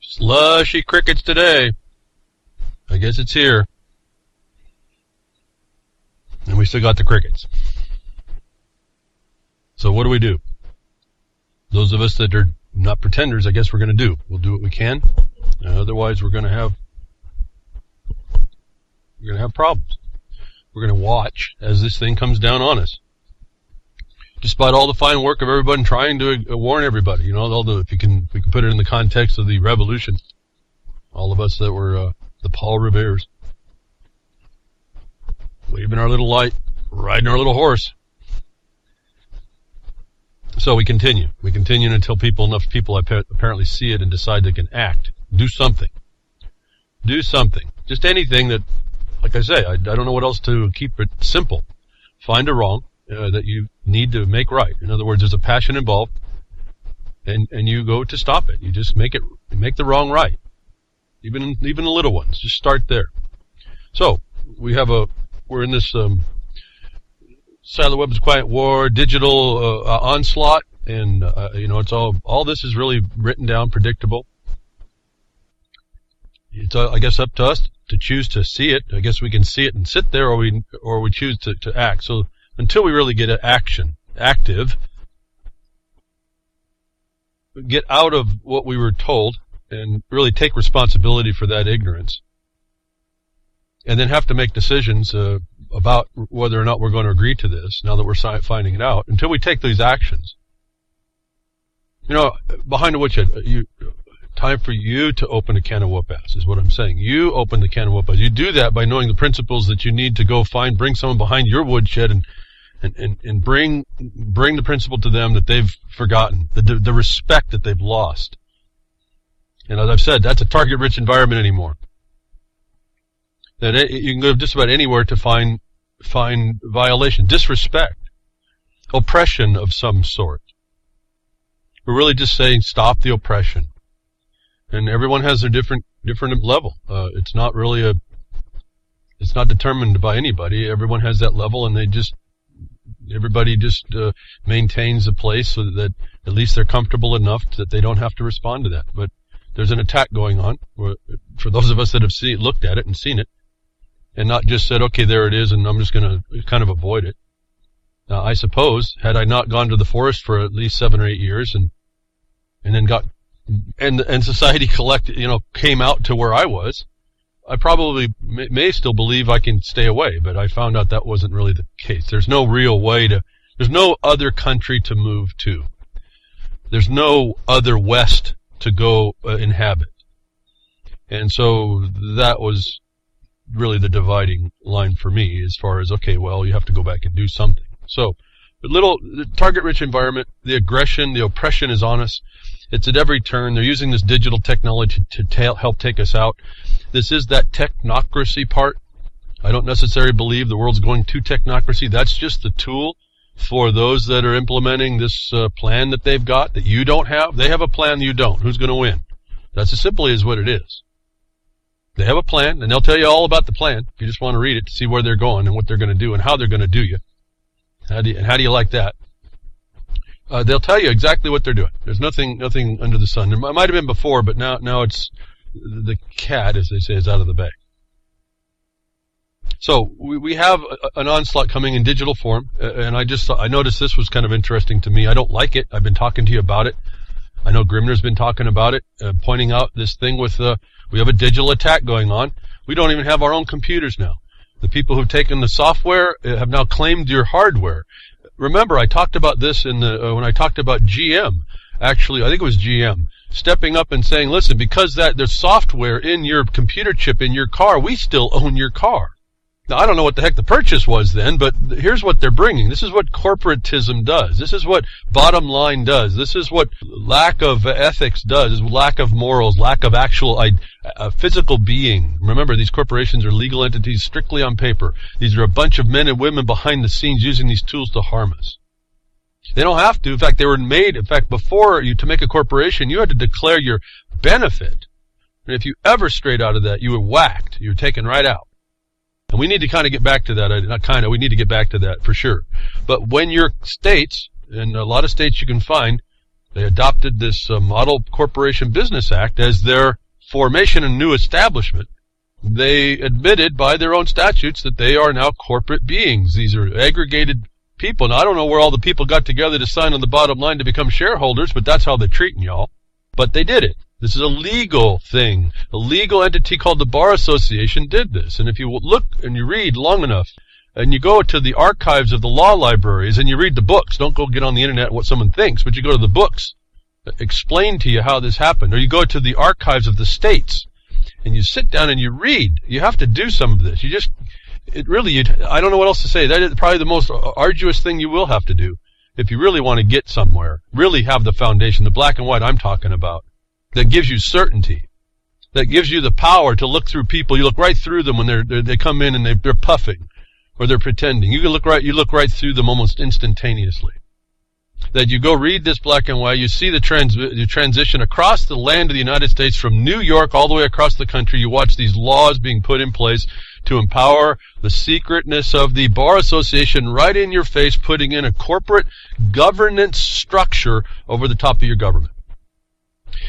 Slushy crickets today. I guess it's here. And we still got the crickets. So what do? Those of us that are not pretenders, I guess we're going to do. We'll do what we can. Otherwise, we're going to have problems. We're going to watch as this thing comes down on us. Despite all the fine work of everybody trying to warn everybody, if we can put it in the context of the revolution, all of us that were the Paul Revere's, waving our little light, riding our little horse. So we continue. We continue until enough people apparently see it and decide they can act. Do something. Do something. Just anything that, like I say, I don't know what else to keep it simple. Find a wrong that you need to make right. In other words, there's a passion involved, and you go to stop it. You just make the wrong right. Even the little ones. Just start there. So we're in this side of the web's quiet war, digital onslaught, and it's all this is really written down, predictable. It's I guess up to us to choose to see it. I guess we can see it and sit there, or we choose to act. So until we really get active, get out of what we were told and really take responsibility for that ignorance, and then have to make decisions about whether or not we're going to agree to this now that we're finding it out. Until we take these actions, behind the Woodshed, time for you to open a can of whoop-ass is what I'm saying. You open the can of whoop-ass. You do that by knowing the principles that you need to go bring someone behind your woodshed and bring the principle to them that they've forgotten, the respect that they've lost. And as I've said, that's a target-rich environment anymore. That you can go just about anywhere to find violation, disrespect, oppression of some sort. We're really just saying stop the oppression. And everyone has their different level. It's not determined by anybody. Everyone has that level, and everybody just maintains a place so that at least they're comfortable enough that they don't have to respond to that. But there's an attack going on for those of us that have looked at it and seen it, and not just said, okay, there it is, and I'm just going to kind of avoid it. Now, I suppose, had I not gone to the forest for at least 7 or 8 years and then and society came out to where I was, I probably may still believe I can stay away, but I found out that wasn't really the case. There's no real way there's no other country to move to. There's no other West to go inhabit. And so that was really the dividing line for me as far as, okay, well, you have to go back and do something. So, the target-rich environment, the aggression, the oppression is on us. It's at every turn. They're using this digital technology to help take us out. This is that technocracy part. I don't necessarily believe the world's going to technocracy. That's just the tool for those that are implementing this plan that they've got that you don't have. They have a plan you don't. Who's going to win? That's as simply as what it is. They have a plan, and they'll tell you all about the plan if you just want to read it to see where they're going and what they're going to do and how they're going to do you. How do you like that? They'll tell you exactly what they're doing. There's nothing under the sun. There might have been before, but now it's the cat, as they say, is out of the bag. So we have an onslaught coming in digital form, and I noticed this was kind of interesting to me. I don't like it. I've been talking to you about it. I know Grimner's been talking about it, pointing out this thing with we have a digital attack going on. We don't even have our own computers now. The people who've taken the software have now claimed your hardware. Remember, I talked about this when I talked about GM. Actually, I think it was GM stepping up and saying, "Listen, because there's software in your computer chip in your car, we still own your car." Now, I don't know what the heck the purchase was then, but here's what they're bringing. This is what corporatism does. This is what bottom line does. This is what lack of ethics does, is lack of morals, lack of actual physical being. Remember, these corporations are legal entities strictly on paper. These are a bunch of men and women behind the scenes using these tools to harm us. They don't have to. In fact, they were made, before to make a corporation, you had to declare your benefit. And if you ever strayed out of that, you were whacked. You were taken right out. And we need to kind of get back to that. We need to get back to that for sure. But when your states, and a lot of states you can find, They adopted this Model Corporation Business Act as their formation and new establishment. They admitted by their own statutes that they are now corporate beings. These are aggregated people. Now, I don't know where all the people got together to sign on the bottom line to become shareholders, but that's how they're treating y'all. But they did it. This is a legal thing. A legal entity called the Bar Association did this. And if you look and you read long enough, and you go to the archives of the law libraries and you read the books, don't go get on the internet what someone thinks, but you go to the books that explain to you how this happened. Or you go to the archives of the states and you sit down and you read. You have to do some of this. I don't know what else to say. That is probably the most arduous thing you will have to do if you really want to get somewhere. Really have the foundation, the black and white I'm talking about, that gives you certainty, that gives you the power to look through people. You look right through them when they come in and they're puffing or they're pretending. You look right through them almost instantaneously. That you go read this black and white, you see the transition across the land of the United States from New York all the way across the country. You watch these laws being put in place to empower the secretness of the Bar Association right in your face, putting in a corporate governance structure over the top of your government.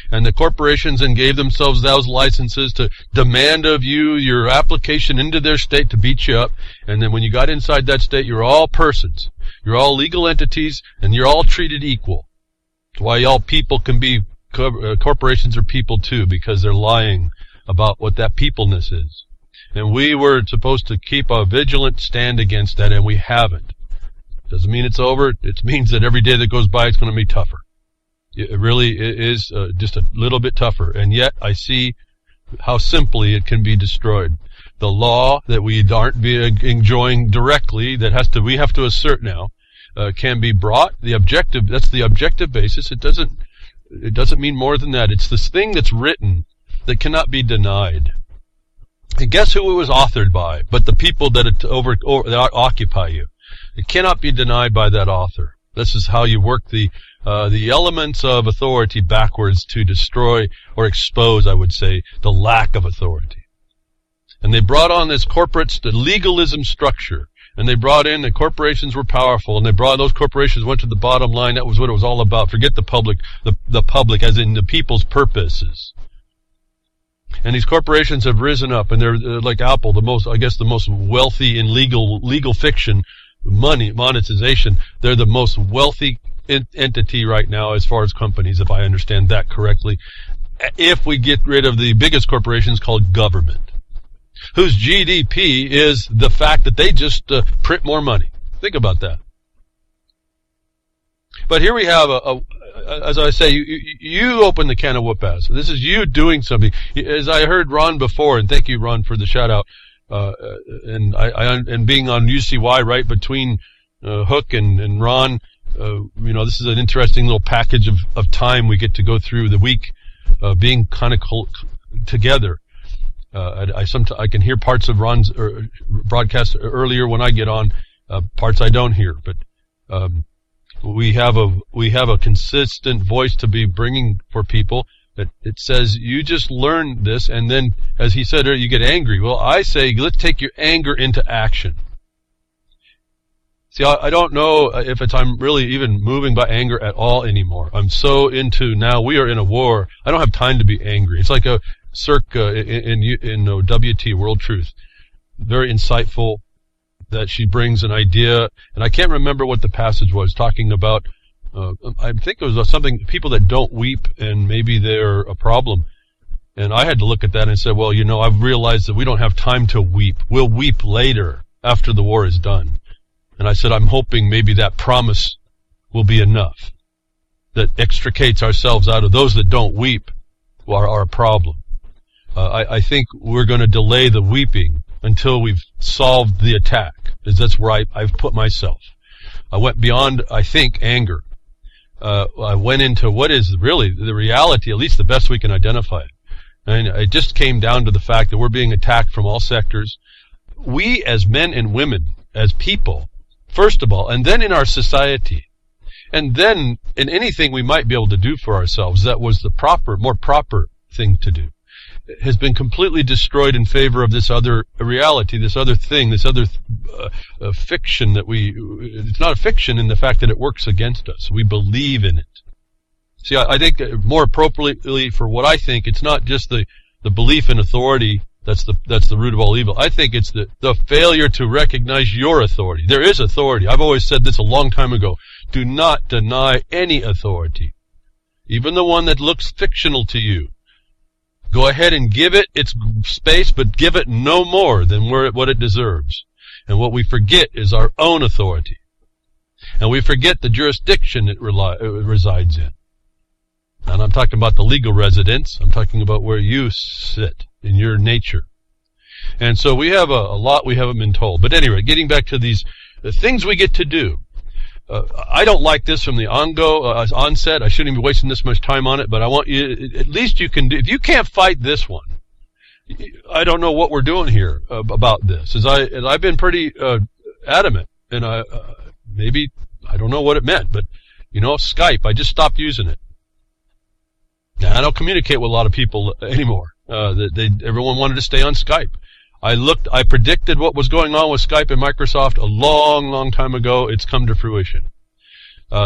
And the corporations then gave themselves those licenses to demand of you your application into their state to beat you up. And then when you got inside that state, you're all persons. You're all legal entities, and you're all treated equal. That's why all people can be, corporations are people too, because they're lying about what that peopleness is. And we were supposed to keep a vigilant stand against that, and we haven't. Doesn't mean it's over. It means that every day that goes by, it's going to be tougher. It really is just a little bit tougher. And yet I see how simply it can be destroyed. The law that we aren't enjoying directly, we have to assert now, can be brought. That's the objective basis. It doesn't mean more than that. It's this thing that's written that cannot be denied. And guess who it was authored by? But the people that that occupy you. It cannot be denied by that author. This is how you work the elements of authority backwards to destroy or expose, I would say, the lack of authority. And they brought on this corporate legalism structure. And they brought in the corporations were powerful, and those corporations went to the bottom line. That was what it was all about. Forget the public, the public as in the people's purposes. And these corporations have risen up, and they're like Apple, the most wealthy in legal fiction, monetization. They're the most wealthy entity right now as far as companies, if I understand that correctly. If we get rid of the biggest corporations called government, whose GDP is the fact that they just print more money. Think about that. But here we have as I say, you open the can of whoop-ass. This is you doing something. As I heard Ron before, and thank you, Ron, for the shout-out, and being on UCY right between Hook and Ron, this is an interesting little package of time we get to go through the week, being kind of together. I can hear parts of Ron's broadcast earlier when I get on, parts I don't hear, but we have a consistent voice to be bringing for people. That it says you just learn this, and then, as he said, you get angry. Well, I say let's take your anger into action. See, I don't know if I'm really even moving by anger at all anymore. I'm so into now we are in a war. I don't have time to be angry. It's like a circa in WT World Truth, very insightful. That she brings an idea, and I can't remember what the passage was talking about. I think it was something, people that don't weep, and maybe they're a problem. And I had to look at that and say, well, I've realized that we don't have time to weep. We'll weep later after the war is done. And I said, I'm hoping maybe that promise will be enough that extricates ourselves out of those that don't weep are a problem. I think we're going to delay the weeping until we've solved the attack, because that's where I've put myself. I went beyond, I think, anger. I went into what is really the reality, at least the best we can identify it. And it just came down to the fact that we're being attacked from all sectors. We as men and women, as people, first of all, and then in our society, and then in anything we might be able to do for ourselves, that was the more proper thing to do, has been completely destroyed in favor of this other reality, this other thing, this other fiction that it's not a fiction in the fact that it works against us. We believe in it. See, I think more appropriately for what I think, it's not just the belief in authority that's the root of all evil. I think it's the failure to recognize your authority. There is authority. I've always said this a long time ago. Do not deny any authority, even the one that looks fictional to you. Go ahead and give it its space, but give it no more than what it deserves. And what we forget is our own authority. And we forget the jurisdiction it resides in. And I'm talking about the legal residence. I'm talking about where you sit in your nature. And so we have a lot we haven't been told. But anyway, getting back to the things we get to do. I don't like this from the onset. I shouldn't be wasting this much time on it, but I want you, at least you can do, if you can't fight this one, I don't know what we're doing here about this. As I've been pretty adamant, and I don't know what it meant, but Skype, I just stopped using it. Now, I don't communicate with a lot of people anymore. Everyone wanted to stay on Skype. I predicted what was going on with Skype and Microsoft a long, long time ago. It's come to fruition.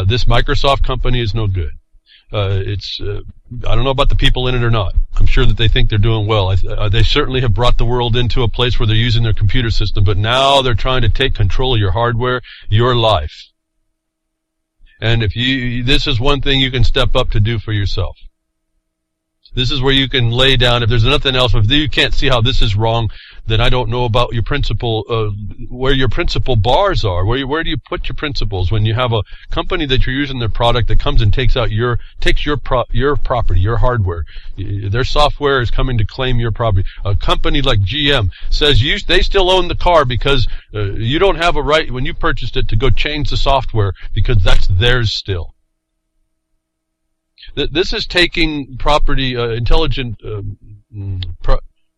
This Microsoft company is no good. I don't know about the people in it or not. I'm sure that they think they're doing well. They certainly have brought the world into a place where they're using their computer system, but now they're trying to take control of your hardware, your life. And this is one thing you can step up to do for yourself. This is where you can lay down. If there's nothing else, if you can't see how this is wrong, then I don't know about your principle, where your principal bars are. Where do you put your principles when you have a company that you're using their product that comes and takes your property, your hardware. Their software is coming to claim your property. A company like GM says they still own the car because you don't have a right when you purchased it to go change the software because that's theirs still. This is taking property,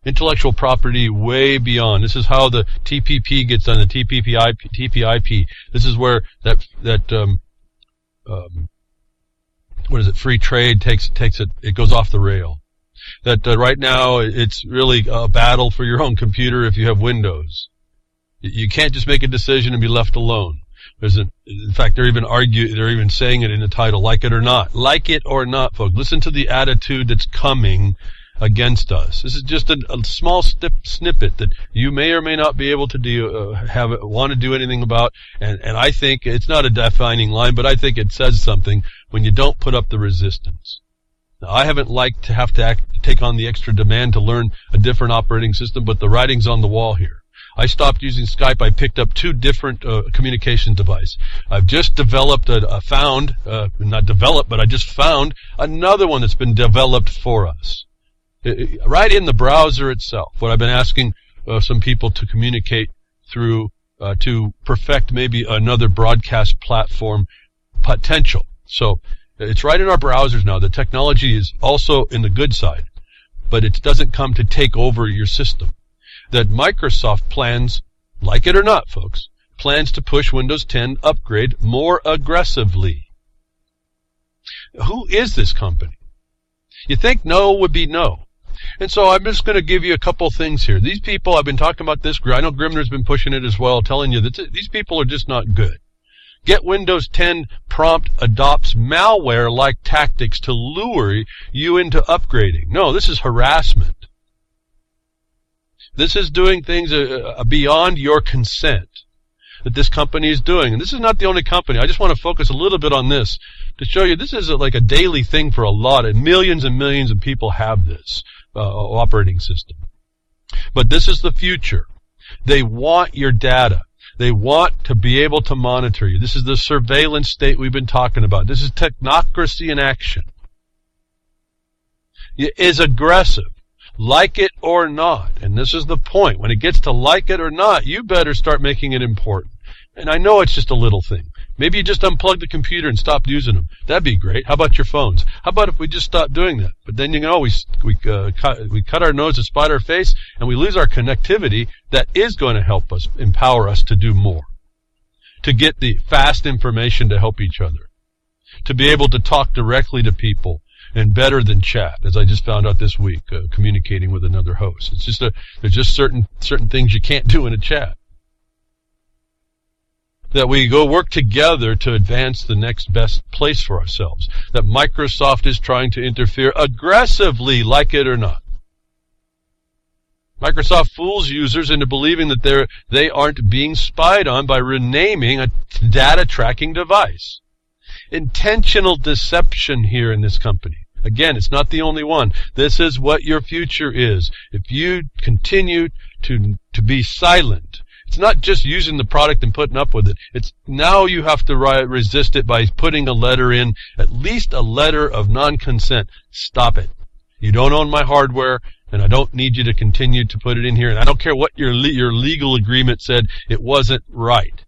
intellectual property way beyond. This is how the TPP gets done, the TPP-IP. This is where free trade takes it goes off the rail. Right now it's really a battle for your own computer if you have Windows. You can't just make a decision and be left alone. In fact, they're even saying it in the title, like it or not. Like it or not, folks. Listen to the attitude that's coming against us. This is just a small snippet that you may or may not be able to want to do anything about. And I think it's not a defining line, but I think it says something when you don't put up the resistance. Now, I haven't liked to have to take on the extra demand to learn a different operating system, but the writing's on the wall here. I stopped using Skype. I picked up 2 different communication devices. I've just I just found another one that's been developed for us. Right in the browser itself. What I've been asking some people to communicate through to perfect maybe another broadcast platform potential. So it's right in our browsers now. The technology is also in the good side, but it doesn't come to take over your system. That Microsoft plans, like it or not, folks, plans to push Windows 10 upgrade more aggressively. Who is this company? You think no would be no. And so I'm just going to give you a couple things here. These people, I've been talking about this. I know Grimner's been pushing it as well, telling you that these people are just not good. Get Windows 10 prompt adopts malware-like tactics to lure you into upgrading. No, this is harassment. This is doing things beyond your consent that this company is doing. And this is not the only company. I just want to focus a little bit on this to show you this is like a daily thing for a lot of millions and millions of people have this operating system. But this is the future. They want your data. They want to be able to monitor you. This is the surveillance state we've been talking about. This is technocracy in action. It is aggressive. Like it or not. And this is the point. When it gets to like it or not, you better start making it important. And I know it's just a little thing. Maybe you just unplug the computer and stop using them. That'd be great. How about your phones? How about if we just stop doing that? But then, we cut our nose to spite our face, and we lose our connectivity that is going to help us, empower us to do more. To get the fast information to help each other. To be able to talk directly to people. And better than chat, as I just found out this week, communicating with another host. It's just there's just certain things you can't do in a chat. that we go work together to advance the next best place for ourselves. That Microsoft is trying to interfere aggressively, like it or not. Microsoft fools users into believing that they aren't being spied on by renaming a data tracking device. Intentional deception here in this company. Again, it's not the only one. This is what your future is. If you continue to be silent, it's not just using the product and putting up with it. It's now you have to resist it by putting a letter in, at least a letter of non-consent. Stop it. You don't own my hardware, and I don't need you to continue to put it in here. And I don't care what your legal agreement said. It wasn't right.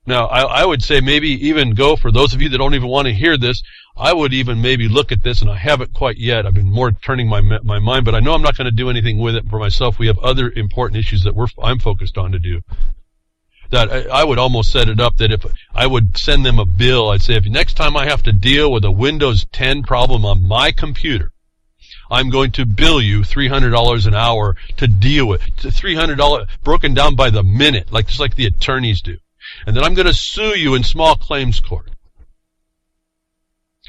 Now, I would say maybe even go, for those of you that don't even want to hear this, I would even maybe look at this, and I haven't quite yet. I've been more turning my mind, but I know I'm not going to do anything with it for myself. We have other important issues that I'm focused on to do. That I would almost set it up that if I would send them a bill, I'd say, if next time I have to deal with a Windows 10 problem on my computer, I'm going to bill you $300 an hour to deal with it. $300 broken down by the minute, just like the attorneys do. And then I'm going to sue you in small claims court.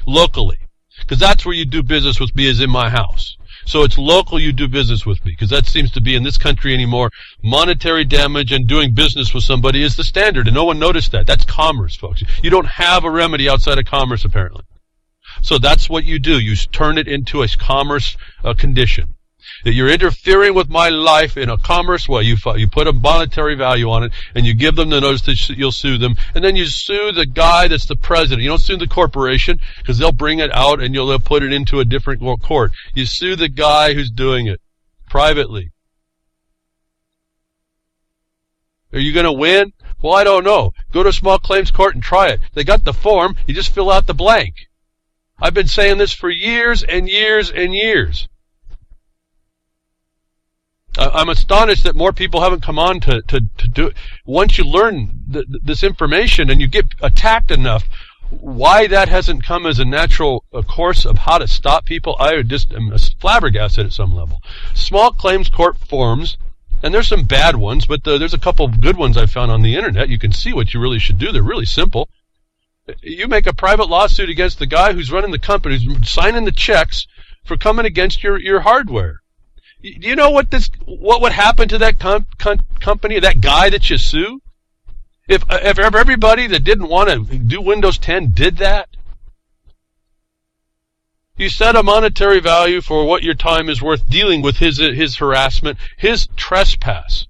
Locally. Because that's where you do business with me, is in my house. So it's local you do business with me. Because that seems to be in this country anymore. Monetary damage and doing business with somebody is the standard. And no one noticed that. That's commerce, folks. You don't have a remedy outside of commerce, apparently. So that's what you do. You turn it into a commerce condition. That you're interfering with my life in a commerce way. You put a monetary value on it, and you give them the notice that you'll sue them, and then you sue the guy that's the president. You don't sue the corporation, because they'll bring it out and they'll put it into a different court. You sue the guy who's doing it privately. Are you going to win? Well, I don't know. Go to a small claims court and try it. They got the form. You just fill out the blank. I've been saying this for years and years and years. I'm astonished that more people haven't come on to do it. Once you learn this information and you get attacked enough, why that hasn't come as a natural course of how to stop people, I just am flabbergasted at some level. Small claims court forms, and there's some bad ones, but there's a couple of good ones I found on the internet. You can see what you really should do. They're really simple. You make a private lawsuit against the guy who's running the company, who's signing the checks for coming against your hardware. Do you know what would happen to that company, that guy that you sue? If everybody that didn't want to do Windows 10 did that? You set a monetary value for what your time is worth dealing with his harassment, his trespass.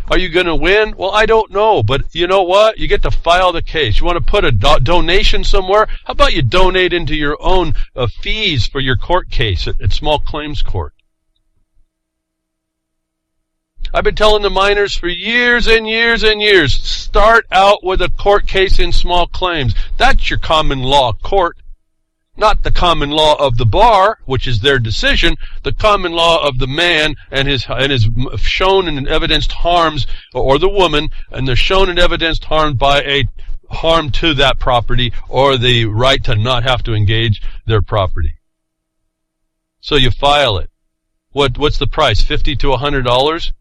Are you going to win? Well, I don't know, but you know what? You get to file the case. You want to put a donation somewhere? How about you donate into your own fees for your court case at small claims court? I've been telling the miners for years and years and years, start out with a court case in small claims. That's your common law court. Not the common law of the bar, which is their decision, the common law of the man and his shown and evidenced harms, or the woman, and they're shown and evidenced harms by a harm to that property, or the right to not have to engage their property. So you file it. What's the price? $50 to $100?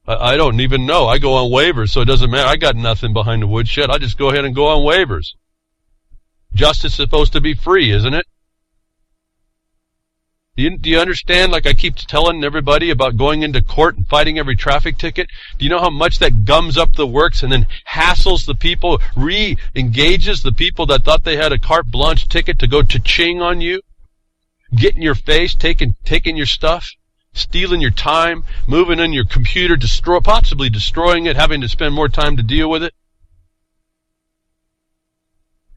I don't even know. I go on waivers, so it doesn't matter. I got nothing behind the woodshed. I just go ahead and go on waivers. Justice is supposed to be free, isn't it? Do you understand, like I keep telling everybody about going into court and fighting every traffic ticket? Do you know how much that gums up the works and then hassles the people, re-engages the people that thought they had a carte blanche ticket to go cha-ching on you? Get in your face, taking your stuff? Stealing your time, moving in your computer, possibly destroying it, having to spend more time to deal with it.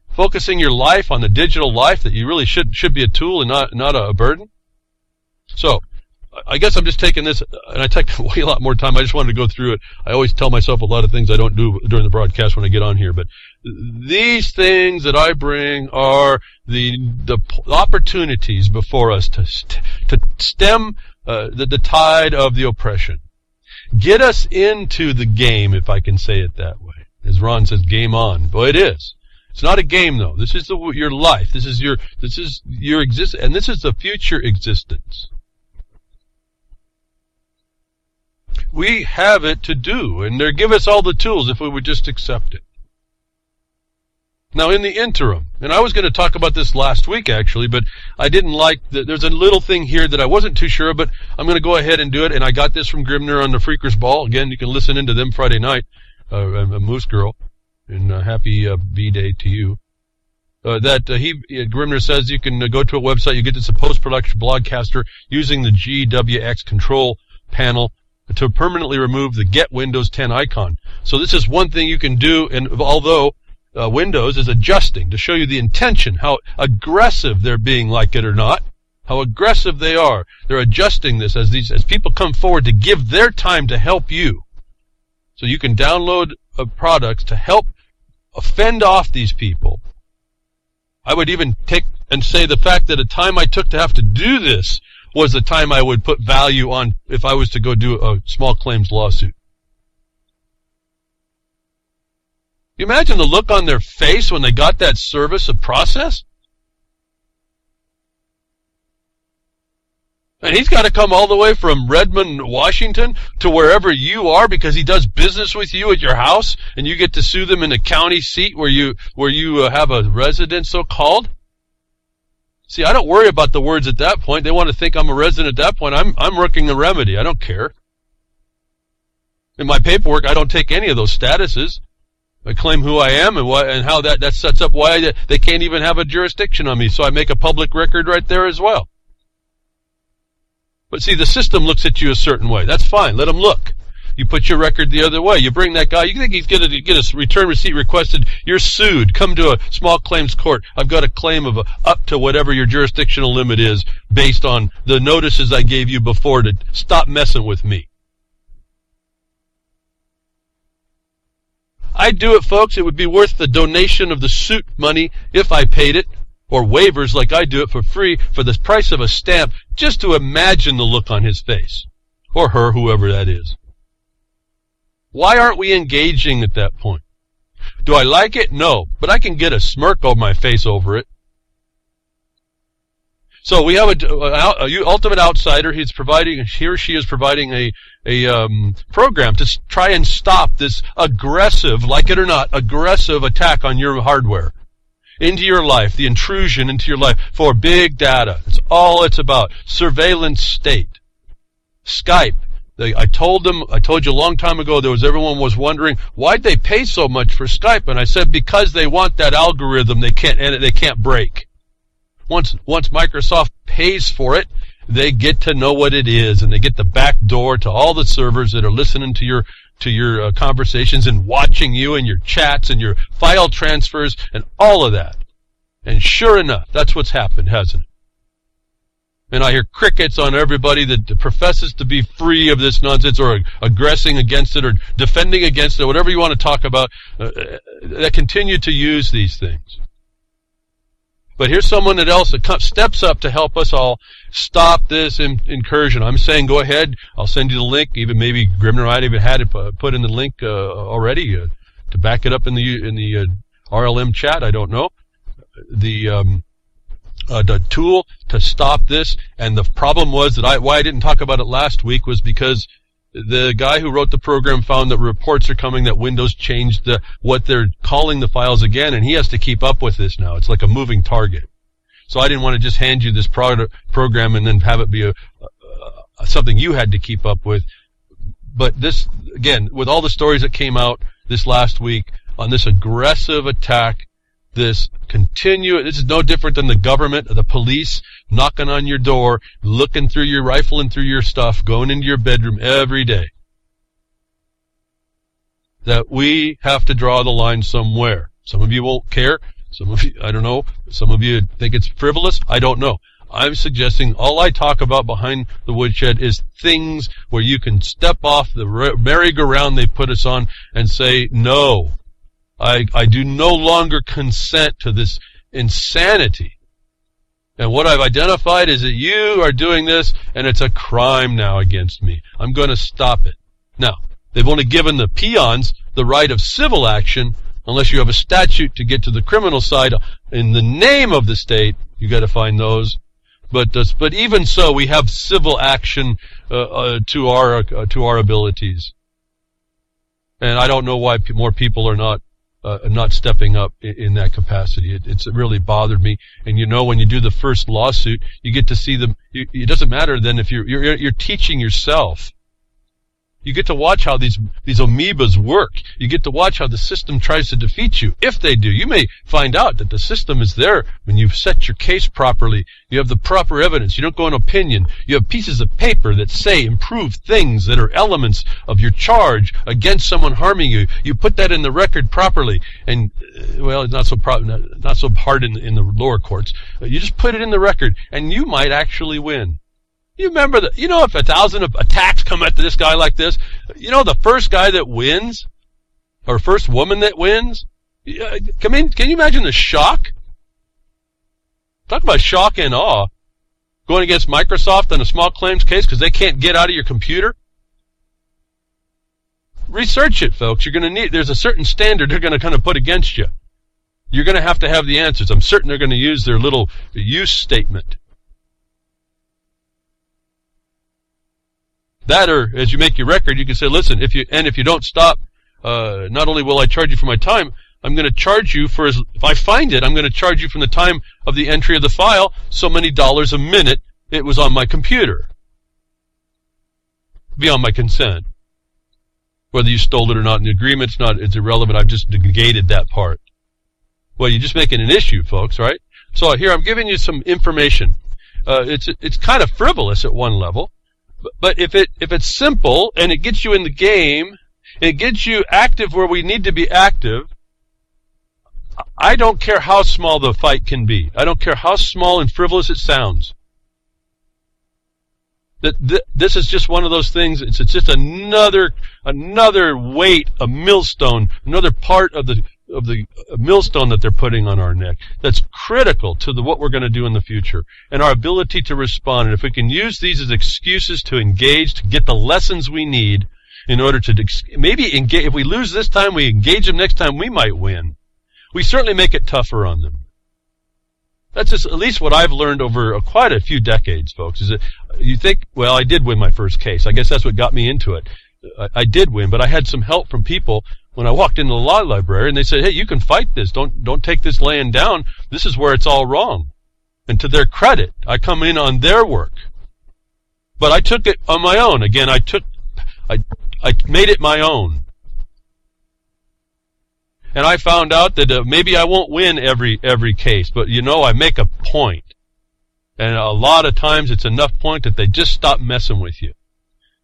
Focusing your life on the digital life that you really should be a tool and not a burden. So, I guess I'm just taking this, and I take way a lot more time. I just wanted to go through it. I always tell myself a lot of things I don't do during the broadcast when I get on here, but these things that I bring are the opportunities before us to stem the tide of the oppression. Get us into the game, if I can say it that way. As Ron says, game on. Well, it is. It's not a game, though. This is your life. This is your existence, and this is the future existence. We have it to do, and they give us all the tools if we would just accept it. Now, in the interim, and I was going to talk about this last week, actually, but I didn't like there's a little thing here that I wasn't too sure, but I'm going to go ahead and do it, and I got this from Grimner on the Freakers Ball. Again, you can listen into them Friday night, a Moose Girl, and happy B-Day to you. Grimner says you can go to a website, you get this a post-production broadcaster using the GWX control panel to permanently remove the Get Windows 10 icon. So this is one thing you can do, and although Windows is adjusting to show you the intention, how aggressive they're being, like it or not, how aggressive they are. They're adjusting this as people come forward to give their time to help you. So you can download products to help fend off these people. I would even take and say the fact that the time I took to have to do this was the time I would put value on if I was to go do a small claims lawsuit. You imagine the look on their face when they got that service of process? And he's got to come all the way from Redmond, Washington to wherever you are because he does business with you at your house and you get to sue them in the county seat where you have a residence so-called? See, I don't worry about the words at that point. They want to think I'm a resident at that point. I'm working a remedy. I don't care. In my paperwork, I don't take any of those statuses. I claim who I am and how that sets up why they can't even have a jurisdiction on me. So I make a public record right there as well. But see, the system looks at you a certain way. That's fine. Let them look. You put your record the other way. You bring that guy. You think he's going to get a return receipt requested. You're sued. Come to a small claims court. I've got a claim of up to whatever your jurisdictional limit is based on the notices I gave you before to stop messing with me. I'd do it, folks. It would be worth the donation of the suit money if I paid it, or waivers like I do it for free for the price of a stamp, just to imagine the look on his face, or her, whoever that is. Why aren't we engaging at that point? Do I like it? No, but I can get a smirk on my face over it. So we have a ultimate outsider. He or she is providing a program to try and stop this aggressive, like it or not, aggressive attack on your hardware, into your life, the intrusion into your life for big data. It's all it's about. Surveillance state. Skype. I told you a long time ago, everyone was wondering, why'd they pay so much for Skype? And I said, because they want that algorithm they can't break. Once Microsoft pays for it, they get to know what it is, and they get the back door to all the servers that are listening to your conversations and watching you and your chats and your file transfers and all of that. And sure enough, that's what's happened, hasn't it? And I hear crickets on everybody that professes to be free of this nonsense or aggressing against it or defending against it, whatever you want to talk about, that continue to use these things. But here's someone else that steps up to help us all stop this incursion. I'm saying go ahead. I'll send you the link. Even maybe Grimner might even had it put in the link already to back it up in the RLM chat. I don't know. The tool to stop this. And the problem was that why I didn't talk about it last week was because the guy who wrote the program found that reports are coming that Windows changed what they're calling the files again, and he has to keep up with this now. It's like a moving target. So I didn't want to just hand you this program and then have it be something you had to keep up with. But this, again, with all the stories that came out this last week on this aggressive attack, this is no different than the government or the police knocking on your door, looking through your rifle and through your stuff, going into your bedroom every day. That we have to draw the line somewhere. Some of you won't care. Some of you, I don't know. Some of you think it's frivolous. I don't know. I'm suggesting all I talk about behind the woodshed is things where you can step off the merry-go-round they put us on and say, no, I do no longer consent to this insanity. And what I've identified is that you are doing this, and it's a crime now against me. I'm going to stop it. Now, they've only given the peons the right of civil action, unless you have a statute to get to the criminal side in the name of the state. You got to find those. But even so, we have civil action to our abilities. And I don't know why more people are not stepping up in that capacity. It's really bothered me. And when you do the first lawsuit, you get to see them. It doesn't matter then if you're teaching yourself. You get to watch how these amoebas work. You get to watch how the system tries to defeat you. If they do, you may find out that the system is there when you've set your case properly. You have the proper evidence. You don't go on opinion. You have pieces of paper that say improve things that are elements of your charge against someone harming you. You put that in the record properly. And, well, it's not so hard in the lower courts. You just put it in the record, and you might actually win. You remember that, if 1,000 attacks come at this guy like this, the first guy that wins, or first woman that wins, can you imagine the shock? Talk about shock and awe. Going against Microsoft on a small claims case because they can't get out of your computer? Research it, folks. There's a certain standard they're going to kind of put against you. You're going to have the answers. I'm certain they're going to use their little use statement. That, or as you make your record, you can say, listen, if you don't stop, not only will I charge you for my time, I'm going to charge you if I find it, I'm going to charge you from the time of the entry of the file, so many dollars a minute it was on my computer. Beyond my consent. Whether you stole it or not in the agreement, it's irrelevant. I've just negated that part. Well, you're just making an issue, folks, right? So here I'm giving you some information. It's kind of frivolous at one level. But if it's simple and it gets you in the game, it gets you active where we need to be active, I don't care how small the fight can be. I don't care how small and frivolous it sounds. This is just one of those things. It's just another weight, a millstone, another part of the millstone that they're putting on our neck that's critical to what we're going to do in the future and our ability to respond. And if we can use these as excuses to engage, to get the lessons we need in order to maybe engage. If we lose this time, we engage them next time, we might win. We certainly make it tougher on them. That's just at least what I've learned over quite a few decades, folks, is that you think, well, I did win my first case. I guess that's what got me into it. I did win, but I had some help from people when I walked into the law library, and they said, hey, you can fight this. Don't take this laying down. This is where it's all wrong. And to their credit, I come in on their work. But I took it on my own. Again, I made it my own. And I found out that maybe I won't win every case, but I make a point. And a lot of times it's enough point that they just stop messing with you.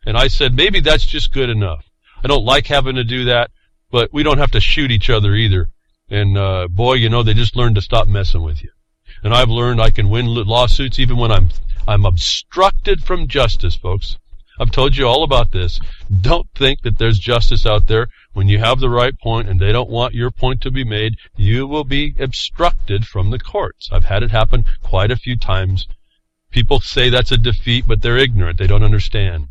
And I said, maybe that's just good enough. I don't like having to do that, but we don't have to shoot each other either. And boy, they just learn to stop messing with you. And I've learned I can win lawsuits even when I'm obstructed from justice, folks. I've told you all about this. Don't think that there's justice out there. When you have the right point and they don't want your point to be made, you will be obstructed from the courts. I've had it happen quite a few times. People say that's a defeat, but they're ignorant. They don't understand.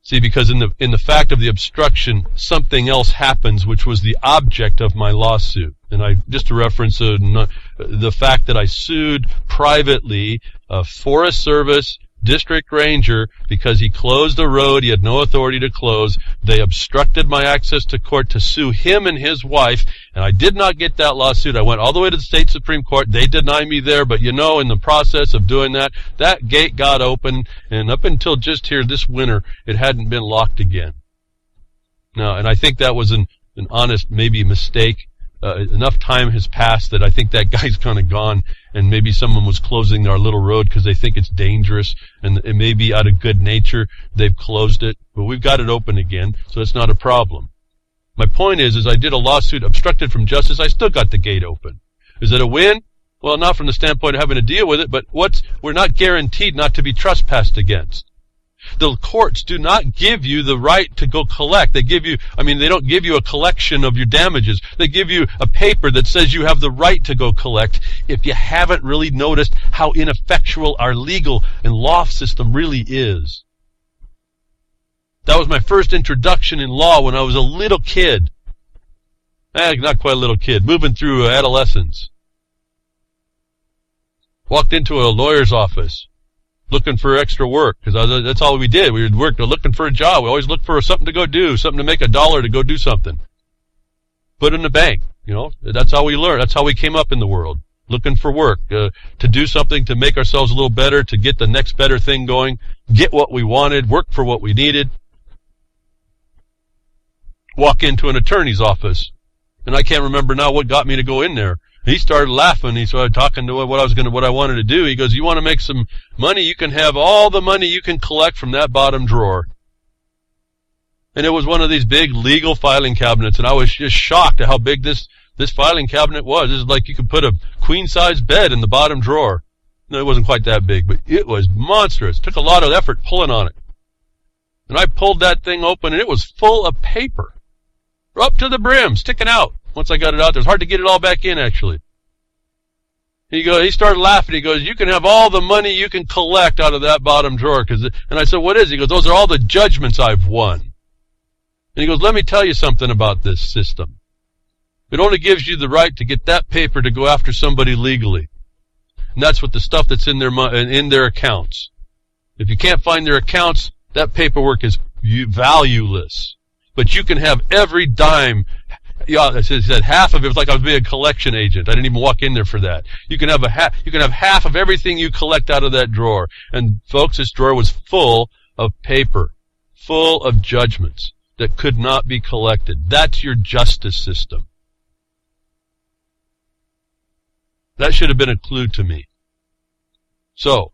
See, because in the fact of the obstruction, something else happens, which was the object of my lawsuit. And just to reference the fact that I sued privately a Forest Service district ranger because he closed a road he had no authority to close. They obstructed my access to court to sue him and his wife, and I did not get that lawsuit. I went all the way to the state Supreme Court. They denied me there, but in the process of doing that gate got open, and up until just here this winter, it hadn't been locked again. Now, and I think that was an honest, maybe mistake. Enough time has passed that I think that guy's kind of gone, and maybe someone was closing our little road because they think it's dangerous, and it may be out of good nature they've closed it, but we've got it open again, so it's not a problem. My point is I did a lawsuit obstructed from justice. I still got the gate open. Is it a win? Well, not from the standpoint of having to deal with it, but we're not guaranteed not to be trespassed against. The courts do not give you the right to go collect. They don't give you a collection of your damages. They give you a paper that says you have the right to go collect if you haven't really noticed how ineffectual our legal and law system really is. That was my first introduction in law when I was a little kid. Not quite a little kid, moving through adolescence. Walked into a lawyer's office. looking for extra work, because that's all we did. We would work looking for a job. We always looked for something to go do, something to make $1 to go do something. Put in the bank, That's how we learned. That's how we came up in the world. Looking for work, to do something to make ourselves a little better, to get the next better thing going, get what we wanted, work for what we needed. Walk into an attorney's office, and I can't remember now what got me to go in there. He started laughing. He started talking to what I wanted to do. He goes, "You want to make some money? You can have all the money you can collect from that bottom drawer." And it was one of these big legal filing cabinets, and I was just shocked at how big this filing cabinet was. This is like you could put a queen-size bed in the bottom drawer. No, it wasn't quite that big, but it was monstrous. It took a lot of effort pulling on it. And I pulled that thing open, and it was full of paper. Up to the brim, sticking out. Once I got it out there, it was hard to get it all back in, actually. He started laughing. He goes, "You can have all the money you can collect out of that bottom drawer." And I said, "What is it?" He goes, "Those are all the judgments I've won." And he goes, "Let me tell you something about this system. It only gives you the right to get that paper to go after somebody legally. And that's what the stuff that's in their accounts. If you can't find their accounts, that paperwork is valueless. But you can have every dime." Yeah, he said half of it was like I was being a collection agent. I didn't even walk in there for that. You can have half of everything you collect out of that drawer. And folks, this drawer was full of paper, full of judgments that could not be collected. That's your justice system. That should have been a clue to me. So,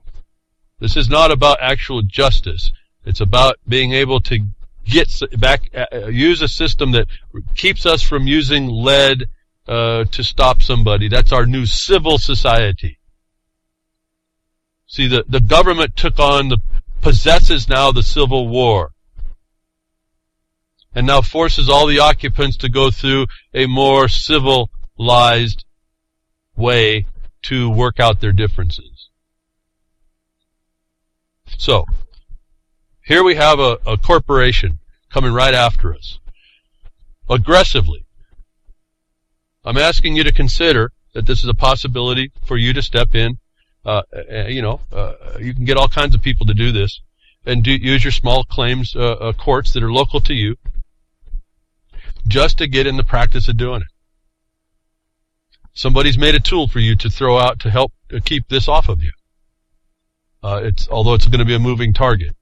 this is not about actual justice. It's about being able to use a system that keeps us from using lead to stop somebody. That's our new civil society. See, the government possesses now the Civil War, and now forces all the occupants to go through a more civilized way to work out their differences. So, here we have a corporation coming right after us, aggressively. I'm asking you to consider that this is a possibility for you to step in. You can get all kinds of people to do this, and use your small claims courts that are local to you, just to get in the practice of doing it. Somebody's made a tool for you to throw out to help keep this off of you. Although it's going to be a moving target.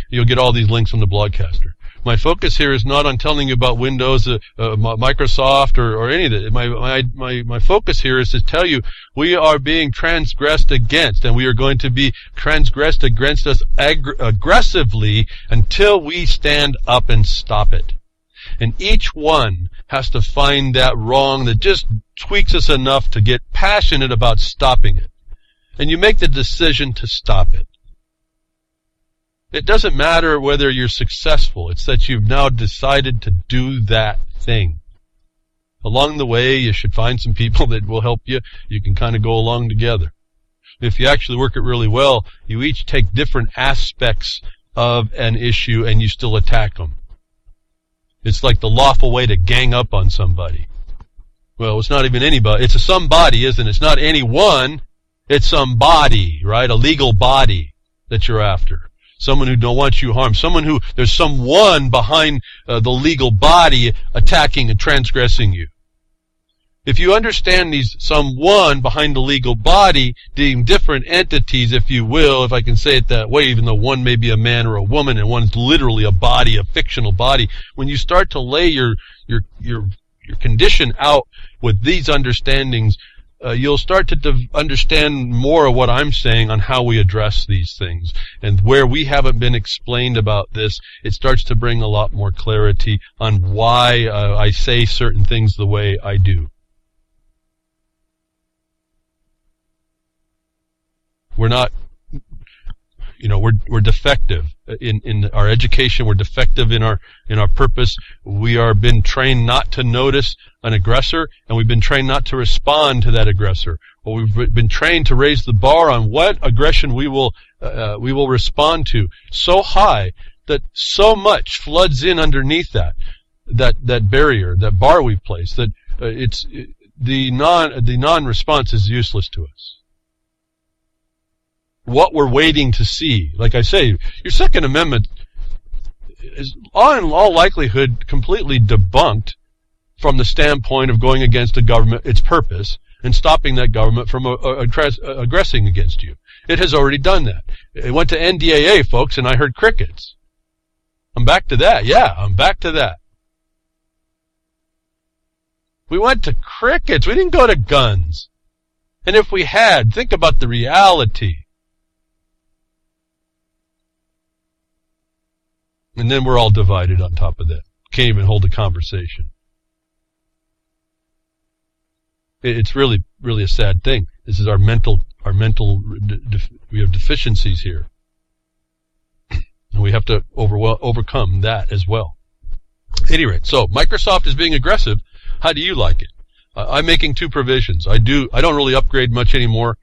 You'll get all these links on the Blogcaster. My focus here is not on telling you about Windows, Microsoft, or any of that. My focus here is to tell you we are being transgressed against, and we are going to be transgressed against us aggressively until we stand up and stop it. And each one has to find that wrong that just tweaks us enough to get passionate about stopping it. And you make the decision to stop it. It doesn't matter whether you're successful. It's that you've now decided to do that thing. Along the way, you should find some people that will help you. You can kind of go along together. If you actually work it really well, you each take different aspects of an issue and you still attack them. It's like the lawful way to gang up on somebody. Well, it's not even anybody. It's a somebody, isn't it? It's not anyone. It's somebody, right? A legal body that you're after. Someone who don't want you harmed. There's someone behind the legal body attacking and transgressing you. If you understand these someone behind the legal body being different entities, if you will, if I can say it that way, even though one may be a man or a woman and one's literally a body, a fictional body, when you start to lay your condition out with these understandings, you'll start to understand more of what I'm saying on how we address these things. And where we haven't been explained about this, it starts to bring a lot more clarity on why I say certain things the way I do. We're not, we're defective in our education. We're defective in our purpose. We are been trained not to notice an aggressor, and we've been trained not to respond to that aggressor. Or we've been trained to raise the bar on what aggression we will respond to so high that so much floods in underneath that barrier, that bar we've placed, that the non-response is useless to us. what we're waiting to see. Like I say, your Second Amendment is, in all likelihood, completely debunked from the standpoint of going against the government, its purpose, and stopping that government from aggressing against you. It has already done that. It went to NDAA, folks, and I heard crickets. I'm back to that. Yeah, I'm back to that. We went to crickets. We didn't go to guns. And if we had, think about the reality. And then we're all divided on top of that. Can't even hold a conversation. It's really, really a sad thing. This is our mental, we have deficiencies here. And we have to overcome that as well. At any rate, so Microsoft is being aggressive. How do you like it? I'm making two provisions. I don't really upgrade much anymore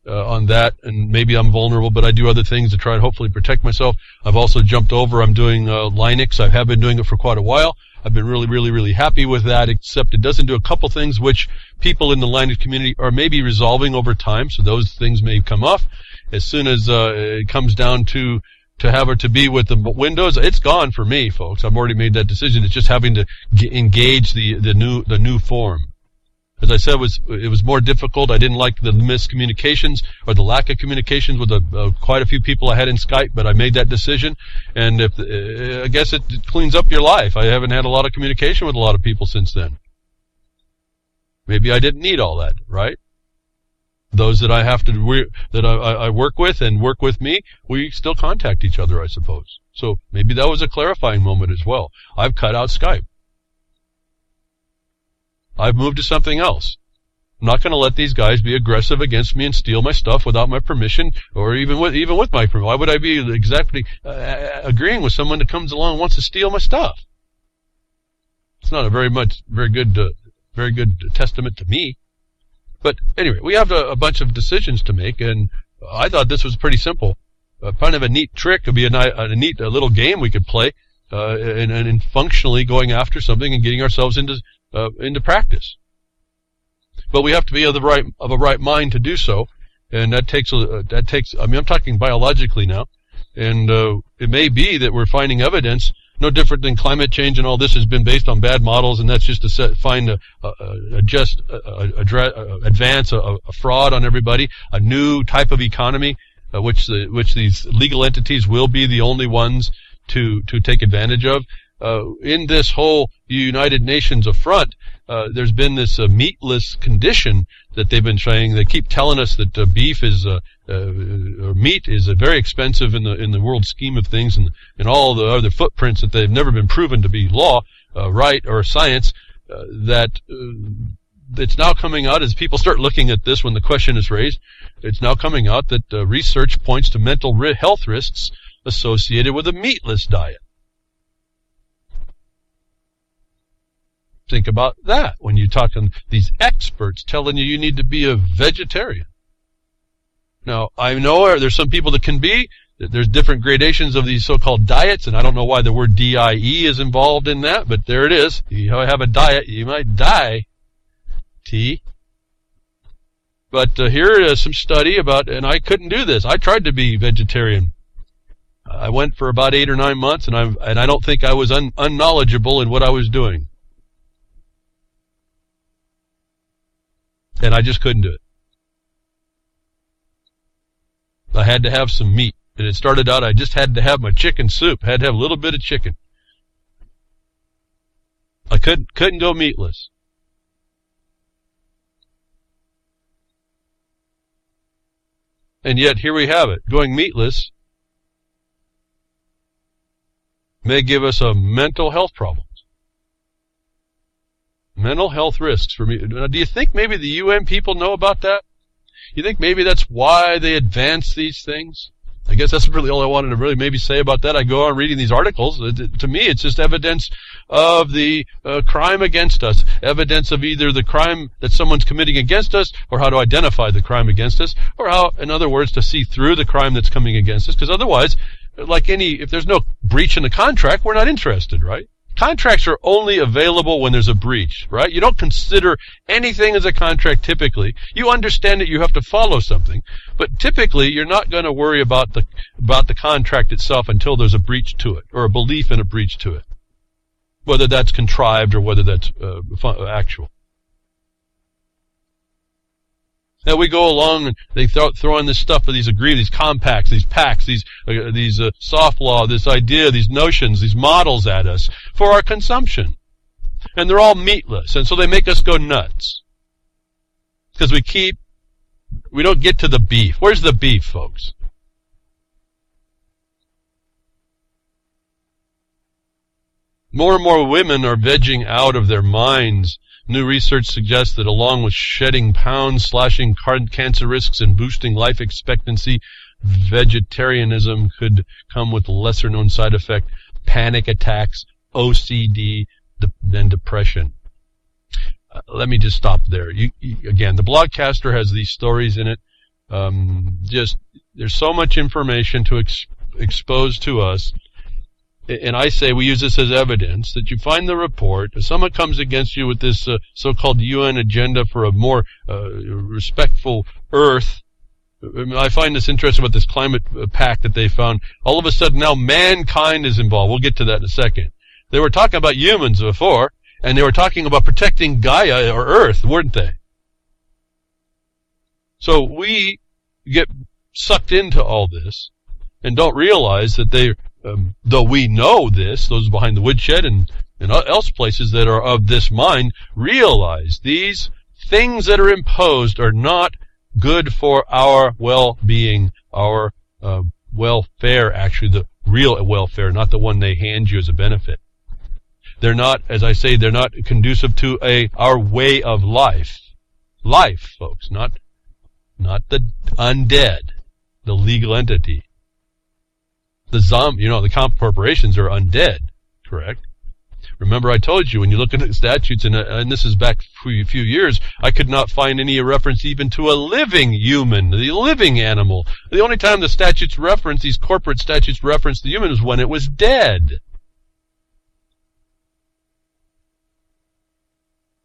on that, and maybe I'm vulnerable, but I do other things to try and hopefully protect myself. I've also jumped over. I'm doing Linux. I have been doing it for quite a while. I've been really, really, really happy with that, except it doesn't do a couple things which people in the Linux community are maybe resolving over time, so those things may come off. As soon as it comes down to have or to be with the Windows, it's gone for me, folks. I've already made that decision. It's just having to engage the new form. As I said, it was more difficult. I didn't like the miscommunications or the lack of communications with quite a few people I had in Skype, but I made that decision, and I guess it cleans up your life. I haven't had a lot of communication with a lot of people since then. Maybe I didn't need all that, right? Those that I have to I work with and work with me, we still contact each other, I suppose. So maybe that was a clarifying moment as well. I've cut out Skype. I've moved to something else. I'm not going to let these guys be aggressive against me and steal my stuff without my permission, or even with my permission. Why would I be exactly agreeing with someone that comes along and wants to steal my stuff? It's not a very good testament to me. But anyway, we have a bunch of decisions to make, and I thought this was pretty simple. Kind of a neat trick. It would be a neat little game we could play, and functionally going after something and getting ourselves into practice. But we have to be of a right mind to do so, and that takes. I mean, I'm talking biologically now, and it may be that we're finding evidence no different than climate change and all this has been based on bad models, and that's just to advance a fraud on everybody, a new type of economy, which these legal entities will be the only ones to take advantage of. In this whole United Nations affront, there's been this meatless condition that they've been saying. They keep telling us that beef is or meat is very expensive in the world scheme of things, and all the other footprints that they've never been proven to be law, right, or science. That it's now coming out as people start looking at this when the question is raised. It's now coming out that research points to mental health risks associated with a meatless diet. Think about that when you're talking these experts telling you need to be a vegetarian. Now, I know there's some people that can be. There's different gradations of these so-called diets, and I don't know why the word DIE is involved in that, but there it is. You have a diet, you might die. But here is some study about, and I couldn't do this. I tried to be vegetarian. I went for about 8 or 9 months, and I don't think I was unknowledgeable in what I was doing. And I just couldn't do it. I had to have some meat. And it started out, I just had to have my chicken soup. I had to have a little bit of chicken. I couldn't go meatless. And yet, here we have it. Going meatless may give us a mental health problem. Mental health risks for me. Now, do you think maybe the UN people know about that? You think maybe that's why they advance these things? I guess that's really all I wanted to really maybe say about that. I go on reading these articles. To me, it's just evidence of the crime against us, evidence of either the crime that someone's committing against us, or how to identify the crime against us, or how, in other words, to see through the crime that's coming against us. Because otherwise, if there's no breach in the contract, we're not interested, right? Contracts are only available when there's a breach, right? You don't consider anything as a contract typically. You understand that you have to follow something, but typically you're not going to worry about the contract itself until there's a breach to it, or a belief in a breach to it, whether that's contrived or whether that's actual. Now we go along and they throw in this stuff of these agreements, these compacts, these pacts, these soft law, this idea, these notions, these models at us for our consumption. And they're all meatless, and so they make us go nuts. Because we don't get to the beef. Where's the beef, folks? More and more women are vegging out of their minds. New research suggests that along with shedding pounds, slashing cancer risks, and boosting life expectancy, vegetarianism could come with lesser-known side effect, panic attacks, OCD, and depression. Let me just stop there. Again, the Blogcaster has these stories in it. There's so much information to expose to us. And I say we use this as evidence that you find the report. If someone comes against you with this so-called UN agenda for a more respectful Earth, I find this interesting about this climate pact that they found. All of a sudden now mankind is involved. We'll get to that in a second. They were talking about humans before, and they were talking about protecting Gaia or Earth, weren't they? So we get sucked into all this and don't realize that though we know this, those behind the Woodshed and else places that are of this mind, realize these things that are imposed are not good for our well-being, our welfare, actually, the real welfare, not the one they hand you as a benefit. They're not, as I say, they're not conducive to our way of life. Life, folks, not the undead, the legal entity. The corporations are undead, correct? Remember I told you, when you look at the statutes, and this is back a few years, I could not find any reference even to a living human, the living animal. The only time the statutes reference, these corporate statutes reference the human, was when it was dead.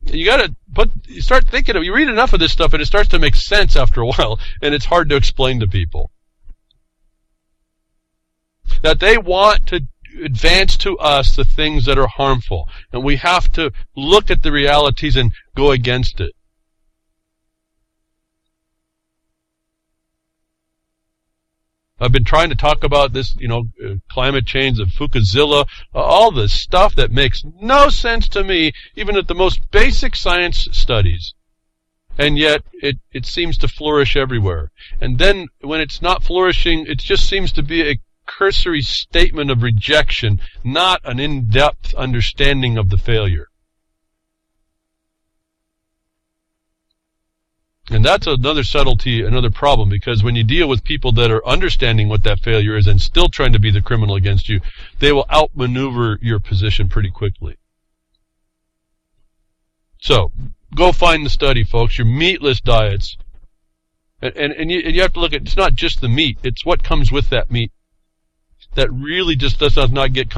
You start thinking you read enough of this stuff and it starts to make sense after a while, and it's hard to explain to people. That they want to advance to us the things that are harmful, and we have to look at the realities and go against it. I've been trying to talk about this, climate change, the Fukushima, all this stuff that makes no sense to me, even at the most basic science studies. And yet, it seems to flourish everywhere. And then, when it's not flourishing, it just seems to be a cursory statement of rejection, not an in-depth understanding of the failure. And that's another subtlety, another problem, because when you deal with people that are understanding what that failure is and still trying to be the criminal against you, they will outmaneuver your position pretty quickly. So, go find the study, folks, your meatless diets. And you have to look at, it's not just the meat, it's what comes with that meat. That really just does not get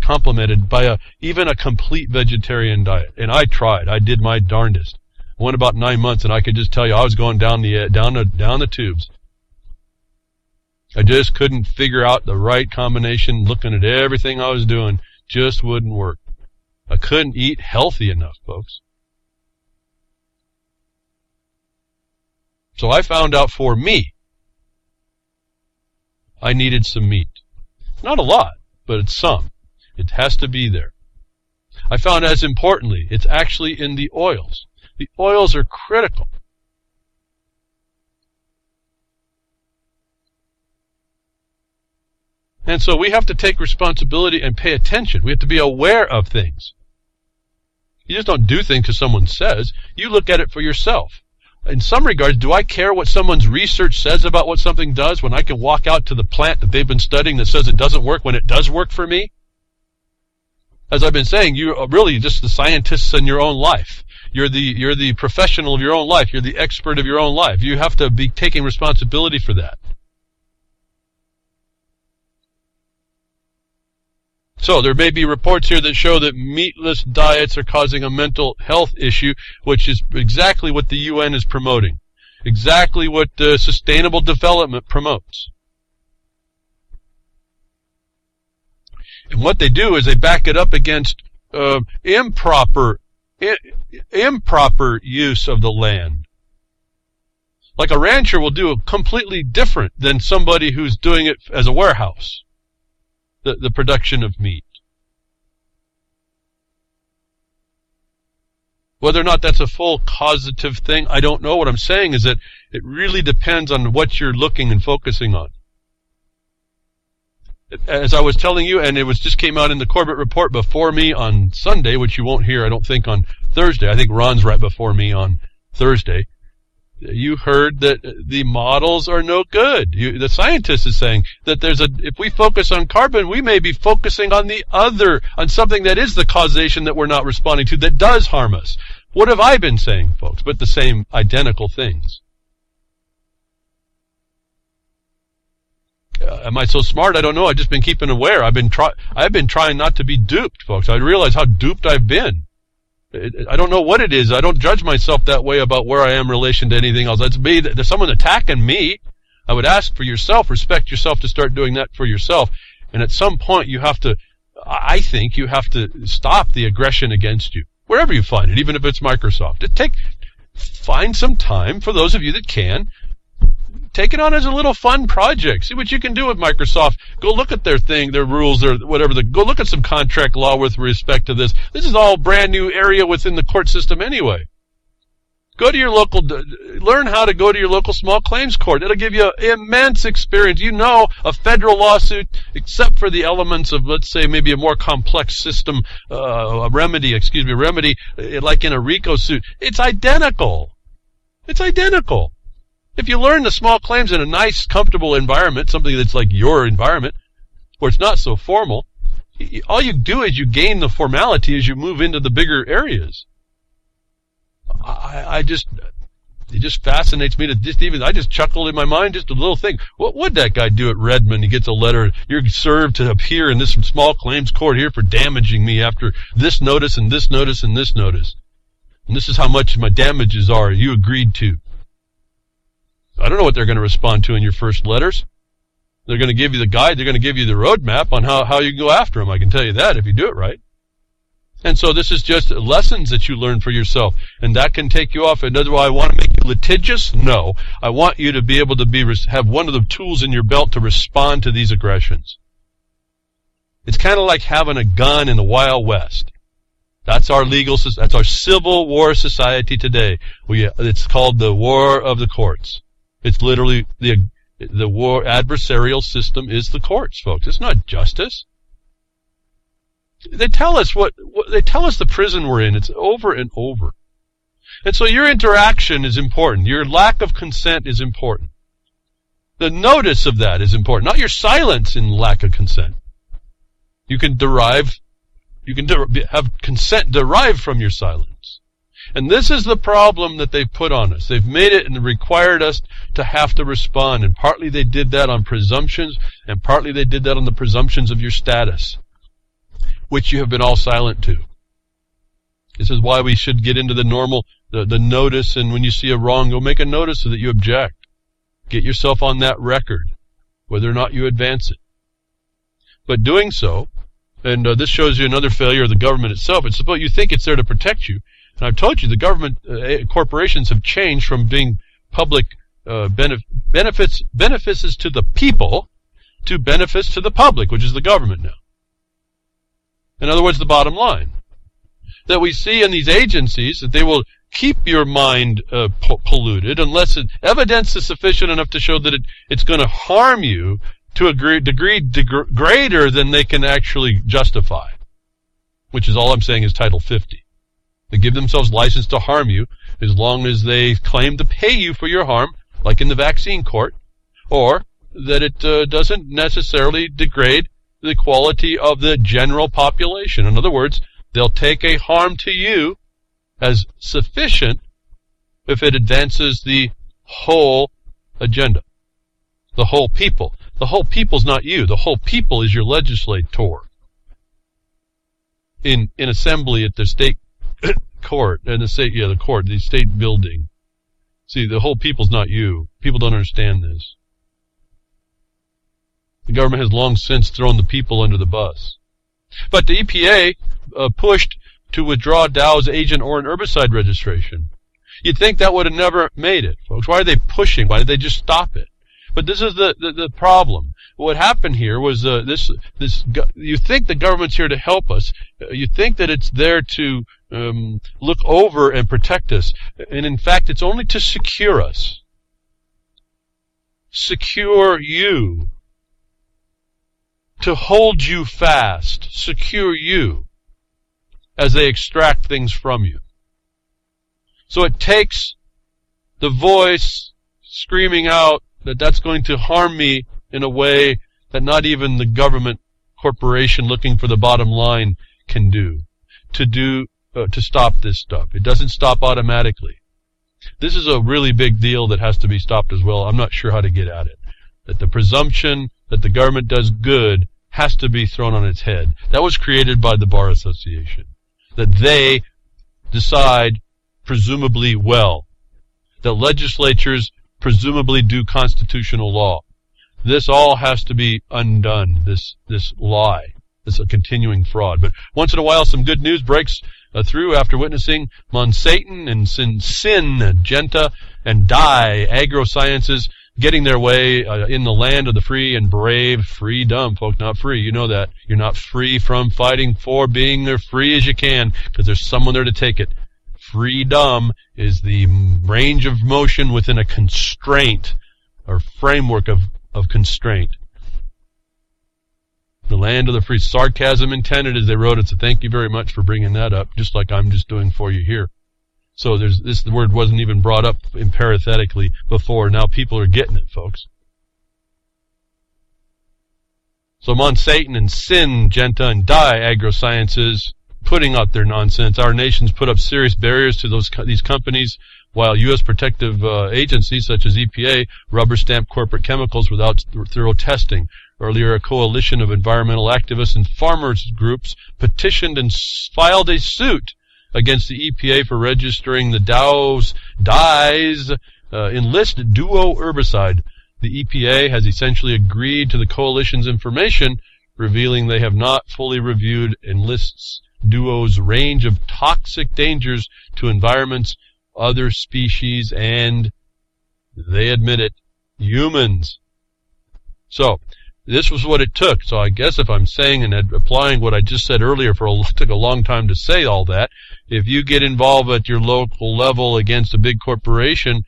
complemented by even a complete vegetarian diet. And I tried. I did my darndest. I went about 9 months, and I could just tell you I was going down the tubes. I just couldn't figure out the right combination. Looking at everything I was doing, just wouldn't work. I couldn't eat healthy enough, folks. So I found out for me, I needed some meat. Not a lot, but it's some. It has to be there. I found, as importantly, it's actually in the oils. The oils are critical. And so we have to take responsibility and pay attention. We have to be aware of things. You just don't do things because someone says. You look at it for yourself. In some regards, do I care what someone's research says about what something does when I can walk out to the plant that they've been studying that says it doesn't work when it does work for me? As I've been saying, you are really just the scientists in your own life. You're the professional of your own life. You're the expert of your own life. You have to be taking responsibility for that. So there may be reports here that show that meatless diets are causing a mental health issue, which is exactly what the UN is promoting. Exactly what sustainable development promotes. And what they do is they back it up against improper use of the land. Like a rancher will do completely different than somebody who's doing it as a warehouse. The production of meat. Whether or not that's a full causative thing, I don't know. What I'm saying is that it really depends on what you're looking and focusing on. As I was telling you, and it just came out in the Corbett report before me on Sunday, which you won't hear, I don't think, on Thursday. I think Ron's right before me on Thursday. You heard that the models are no good. The scientist is saying that if we focus on carbon, we may be focusing on on something that is the causation that we're not responding to, that does harm us. What have I been saying, folks? But the same identical things. Am I so smart? I don't know. I've just been keeping aware. I've been trying not to be duped, folks. I realize how duped I've been. I don't know what it is. I don't judge myself that way about where I am in relation to anything else. That's me. There's someone attacking me. I would ask for yourself, respect yourself to start doing that for yourself. And at some point I think you have to stop the aggression against you. Wherever you find it, even if it's Microsoft. Find some time, for those of you that can, take it on as a little fun project. See what you can do with Microsoft. Go look at their rules, their whatever. Go look at some contract law with respect to this. This is all brand new area within the court system anyway. Go to your learn how to go to your local small claims court. It'll give you immense experience. You know a federal lawsuit, except for the elements of, let's say, maybe a more complex system, remedy, like in a RICO suit. It's identical. It's identical. If you learn the small claims in a nice, comfortable environment, something that's like your environment, where it's not so formal, all you do is you gain the formality as you move into the bigger areas. It just fascinates me I just chuckled in my mind, just a little thing. What would that guy do at Redmond? He gets a letter, you're served to appear in this small claims court here for damaging me after this notice and this notice and this notice. And this is how much my damages are, you agreed to. I don't know what they're going to respond to in your first letters. They're going to give you the guide. They're going to give you the roadmap on how you can go after them. I can tell you that if you do it right. And so this is just lessons that you learn for yourself. And that can take you off. And do I want to make you litigious? No. I want you to be able to have one of the tools in your belt to respond to these aggressions. It's kind of like having a gun in the Wild West. That's our that's our civil war society today. It's called the war of the courts. It's literally the war adversarial system is the courts, folks. It's not justice. They tell us they tell us the prison we're in. It's over and over. And so your interaction is important. Your lack of consent is important. The notice of that is important, not your silence in lack of consent. You can have consent derived from your silence. And this is the problem that they've put on us. They've made it and required us to have to respond. And partly they did that on presumptions, and partly they did that on the presumptions of your status, which you have been all silent to. This is why we should get into the normal, the notice, and when you see a wrong, go make a notice so that you object. Get yourself on that record, whether or not you advance it. But doing so, and this shows you another failure of the government itself. It's about you think it's there to protect you. And I've told you the government corporations have changed from being public benefits to the people to benefits to the public, which is the government now. In other words, the bottom line. That we see in these agencies that they will keep your mind polluted unless evidence is sufficient enough to show that it's going to harm you to a degree greater than they can actually justify, which is all I'm saying is Title 50. They give themselves license to harm you as long as they claim to pay you for your harm, like in the vaccine court, or that it doesn't necessarily degrade the quality of the general population. In other words, they'll take a harm to you as sufficient if it advances the whole agenda, the whole people. The whole people's not you. The whole people is your legislator. in assembly at the state court, and the state building. See, the whole people's not you. People don't understand this. The government has long since thrown the people under the bus. But the EPA pushed to withdraw Dow's Agent Orange herbicide registration. You'd think that would have never made it, folks. Why are they pushing? Why did they just stop it? But this is the problem. What happened here was you think the government's here to help us. You think that it's there to look over and protect us. And in fact, it's only to secure us. Secure you. To hold you fast. Secure you. As they extract things from you. So it takes the voice screaming out that that's going to harm me in a way that not even the government corporation looking for the bottom line can do. To stop this stuff. It doesn't stop automatically. This is a really big deal that has to be stopped as well. I'm not sure how to get at it. That the presumption that the government does good has to be thrown on its head. That was created by the Bar Association. That they decide presumably well. That legislatures presumably do constitutional law. This all has to be undone, this lie. This is a continuing fraud. But once in a while some good news breaks through after witnessing Monsanto and Syngenta and Dye Agrosciences getting their way in the land of the free and brave. Freedom, folks, not free. You know that. You're not free from fighting for being as free as you can because there's someone there to take it. Freedom is the range of motion within a constraint or framework of constraint. The land of the free. Sarcasm intended, as they wrote it, so thank you very much for bringing that up, just like I'm just doing for you here. So the word wasn't even brought up parenthetically before. Now people are getting it, folks. So Monsanto and Syngenta and Dye Agrosciences putting out their nonsense. Our nation's put up serious barriers to these companies, while U.S. protective agencies such as EPA rubber stamp corporate chemicals without thorough testing. Earlier, a coalition of environmental activists and farmers groups petitioned and filed a suit against the EPA for registering the Dye's Enlist Duo herbicide. The EPA has essentially agreed to the coalition's information, revealing they have not fully reviewed Enlist's Duo's range of toxic dangers to environments, other species, and, they admit it, humans. So, this was what it took. So I guess if I'm saying and applying what I just said earlier, took a long time to say all that, if you get involved at your local level against a big corporation,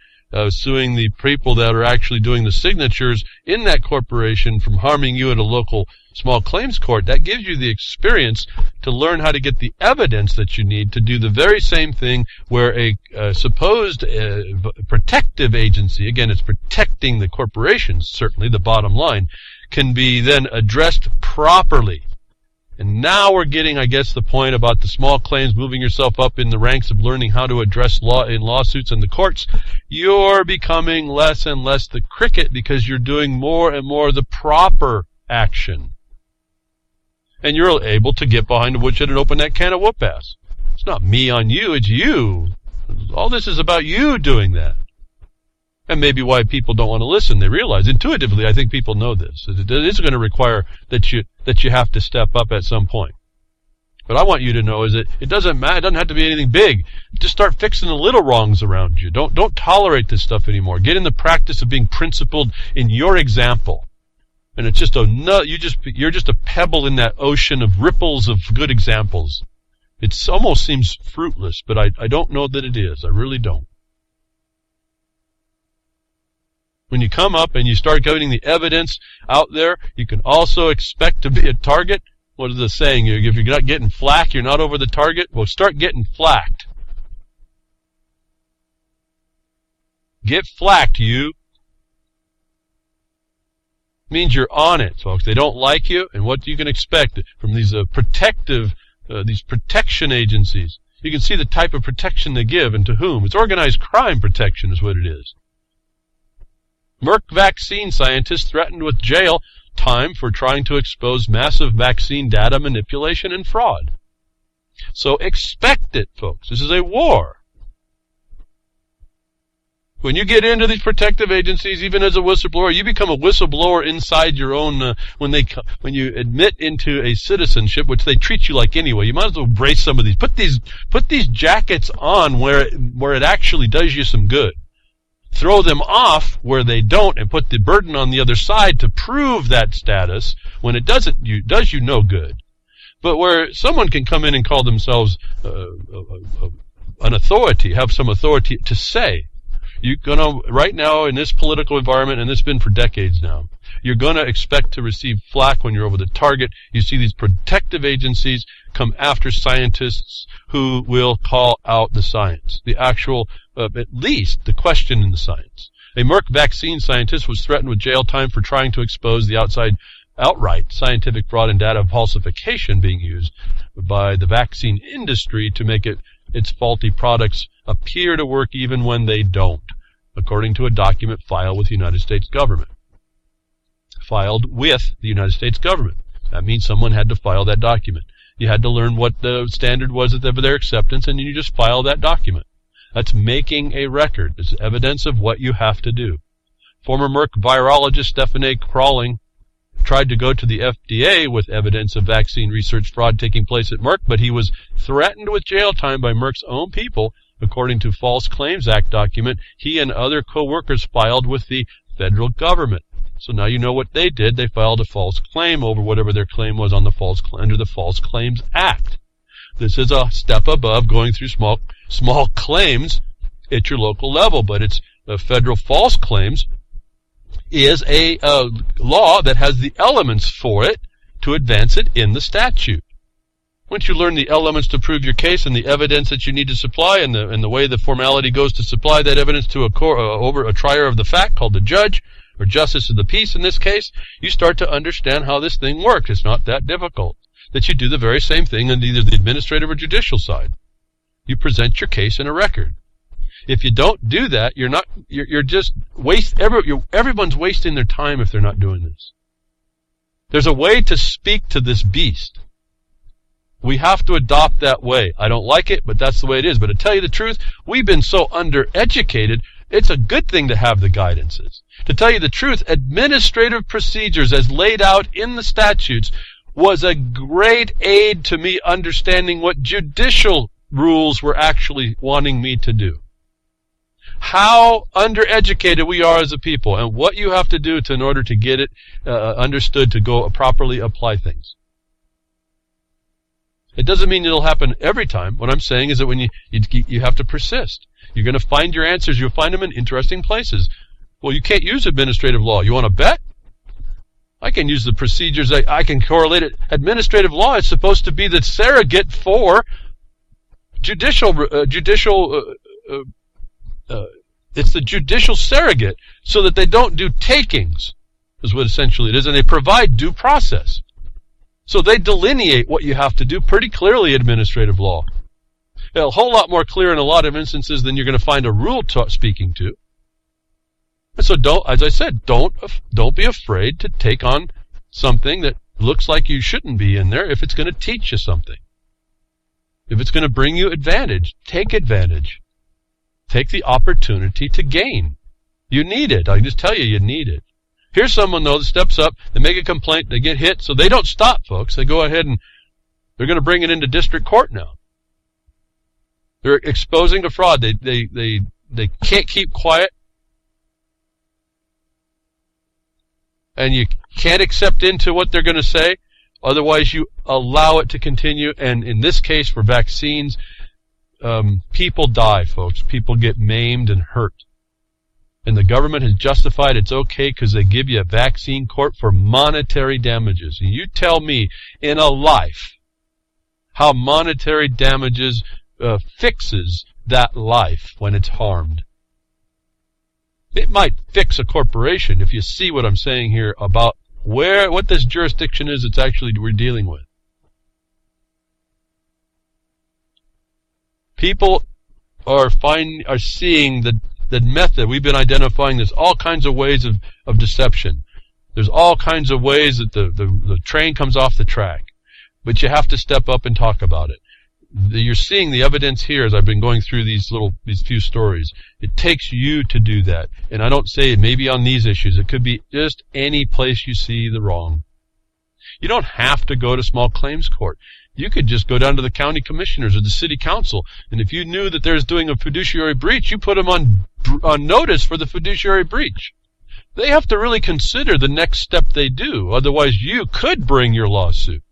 suing the people that are actually doing the signatures in that corporation from harming you at a local small claims court, that gives you the experience to learn how to get the evidence that you need to do the very same thing where a supposed protective agency, again, it's protecting the corporations, certainly the bottom line, can be then addressed properly. And now we're getting, I guess, the point about the small claims, moving yourself up in the ranks of learning how to address law in lawsuits in the courts. You're becoming less and less the cricket because you're doing more and more the proper action. And you're able to get behind the woodshed and open that can of whoop-ass. It's not me on you, it's you. All this is about you doing that. And maybe why people don't want to listen. They realize intuitively, I think people know this. It is going to require that you have to step up at some point. But I want you to know is that it doesn't matter. It doesn't have to be anything big. Just start fixing the little wrongs around you. Don't tolerate this stuff anymore. Get in the practice of being principled in your example. And it's just you're just a pebble in that ocean of ripples of good examples. It almost seems fruitless, but I don't know that it is. I really don't. When you come up and you start getting the evidence out there, you can also expect to be a target. What is the saying? If you're not getting flack, you're not over the target. Well, start getting flacked. Get flacked, you. Means you're on it, folks. They don't like you, and what you can expect from these these protection agencies. You can see the type of protection they give and to whom. It's organized crime protection is what it is. Merck vaccine scientists threatened with jail time for trying to expose massive vaccine data manipulation and fraud. So expect it, folks. This is a war. When you get into these protective agencies, even as a whistleblower, you become a whistleblower inside your own, when you admit into a citizenship, which they treat you like anyway. You might as well embrace some of these. Put these jackets on where it actually does you some good. Throw them off where they don't, and put the burden on the other side to prove that status when it does you no good. But where someone can come in and call themselves an authority, have some authority to say, you're gonna, right now in this political environment, and it's been for decades now, you're gonna expect to receive flack when you're over the target. You see these protective agencies come after scientists who will call out the science, the actual, at least the question in the science. A Merck vaccine scientist was threatened with jail time for trying to expose the outright scientific fraud and data falsification being used by the vaccine industry to make its faulty products appear to work even when they don't, according to a document filed with the United States government. Filed with the United States government. That means someone had to file that document. You had to learn what the standard was of their acceptance, and you just file that document. That's making a record. It's evidence of what you have to do. Former Merck virologist Stephanie Crawling tried to go to the FDA with evidence of vaccine research fraud taking place at Merck, but he was threatened with jail time by Merck's own people, according to False Claims Act document he and other co-workers filed with the federal government. So now you know what they did. They filed a false claim over whatever their claim was on under the False Claims Act. This is a step above going through small claims at your local level, but it's federal false claims is a law that has the elements for it to advance it in the statute. Once you learn the elements to prove your case and the evidence that you need to supply and the way the formality goes to supply that evidence to over a trier of the fact called the judge or justice of the peace in this case, you start to understand how this thing works. It's not that difficult. That you do the very same thing on either the administrative or judicial side. You present your case in a record. If you don't do that, you're just everyone's wasting their time if they're not doing this. There's a way to speak to this beast. We have to adopt that way. I don't like it, but that's the way it is. But to tell you the truth, we've been so undereducated, it's a good thing to have the guidances. To tell you the truth, administrative procedures as laid out in the statutes was a great aid to me understanding what judicial rules were actually wanting me to do. How undereducated we are as a people, and what you have to do in order to get it understood to go properly apply things. It doesn't mean it'll happen every time. What I'm saying is that when you have to persist. You're going to find your answers. You'll find them in interesting places. Well, you can't use administrative law. You want to bet? I can use the procedures. I can correlate it. Administrative law is supposed to be the surrogate for judicial. It's the judicial surrogate, so that they don't do takings, is what essentially it is, and they provide due process. So they delineate what you have to do pretty clearly, administrative law. A whole lot more clear in a lot of instances than you're going to find a rule speaking to. And so as I said, don't be afraid to take on something that looks like you shouldn't be in there if it's going to teach you something. If it's going to bring you advantage, take advantage. Take the opportunity to gain. You need it. I can just tell you need it. Here's someone, though, that steps up, they make a complaint, they get hit, so they don't stop, folks. They go ahead and they're going to bring it into district court now. They're exposing a fraud. They can't keep quiet. And you can't accept into what they're going to say. Otherwise, you allow it to continue. And in this case, for vaccines, people die, folks. People get maimed and hurt. And the government has justified it's okay because they give you a vaccine court for monetary damages. And you tell me in a life how monetary damages fixes that life when it's harmed. It might fix a corporation if you see what I'm saying here about what this jurisdiction is it's actually we're dealing with. People are seeing the method. We've been identifying there's all kinds of ways of deception. There's all kinds of ways that the train comes off the track. But you have to step up and talk about it. You're seeing the evidence here as I've been going through these few stories. It takes you to do that. And I don't say it maybe on these issues. It could be just any place you see the wrong. You don't have to go to small claims court. You could just go down to the county commissioners or the city council, and if you knew that there's doing a fiduciary breach, you put them on notice for the fiduciary breach. They have to really consider the next step they do. Otherwise, you could bring your lawsuit.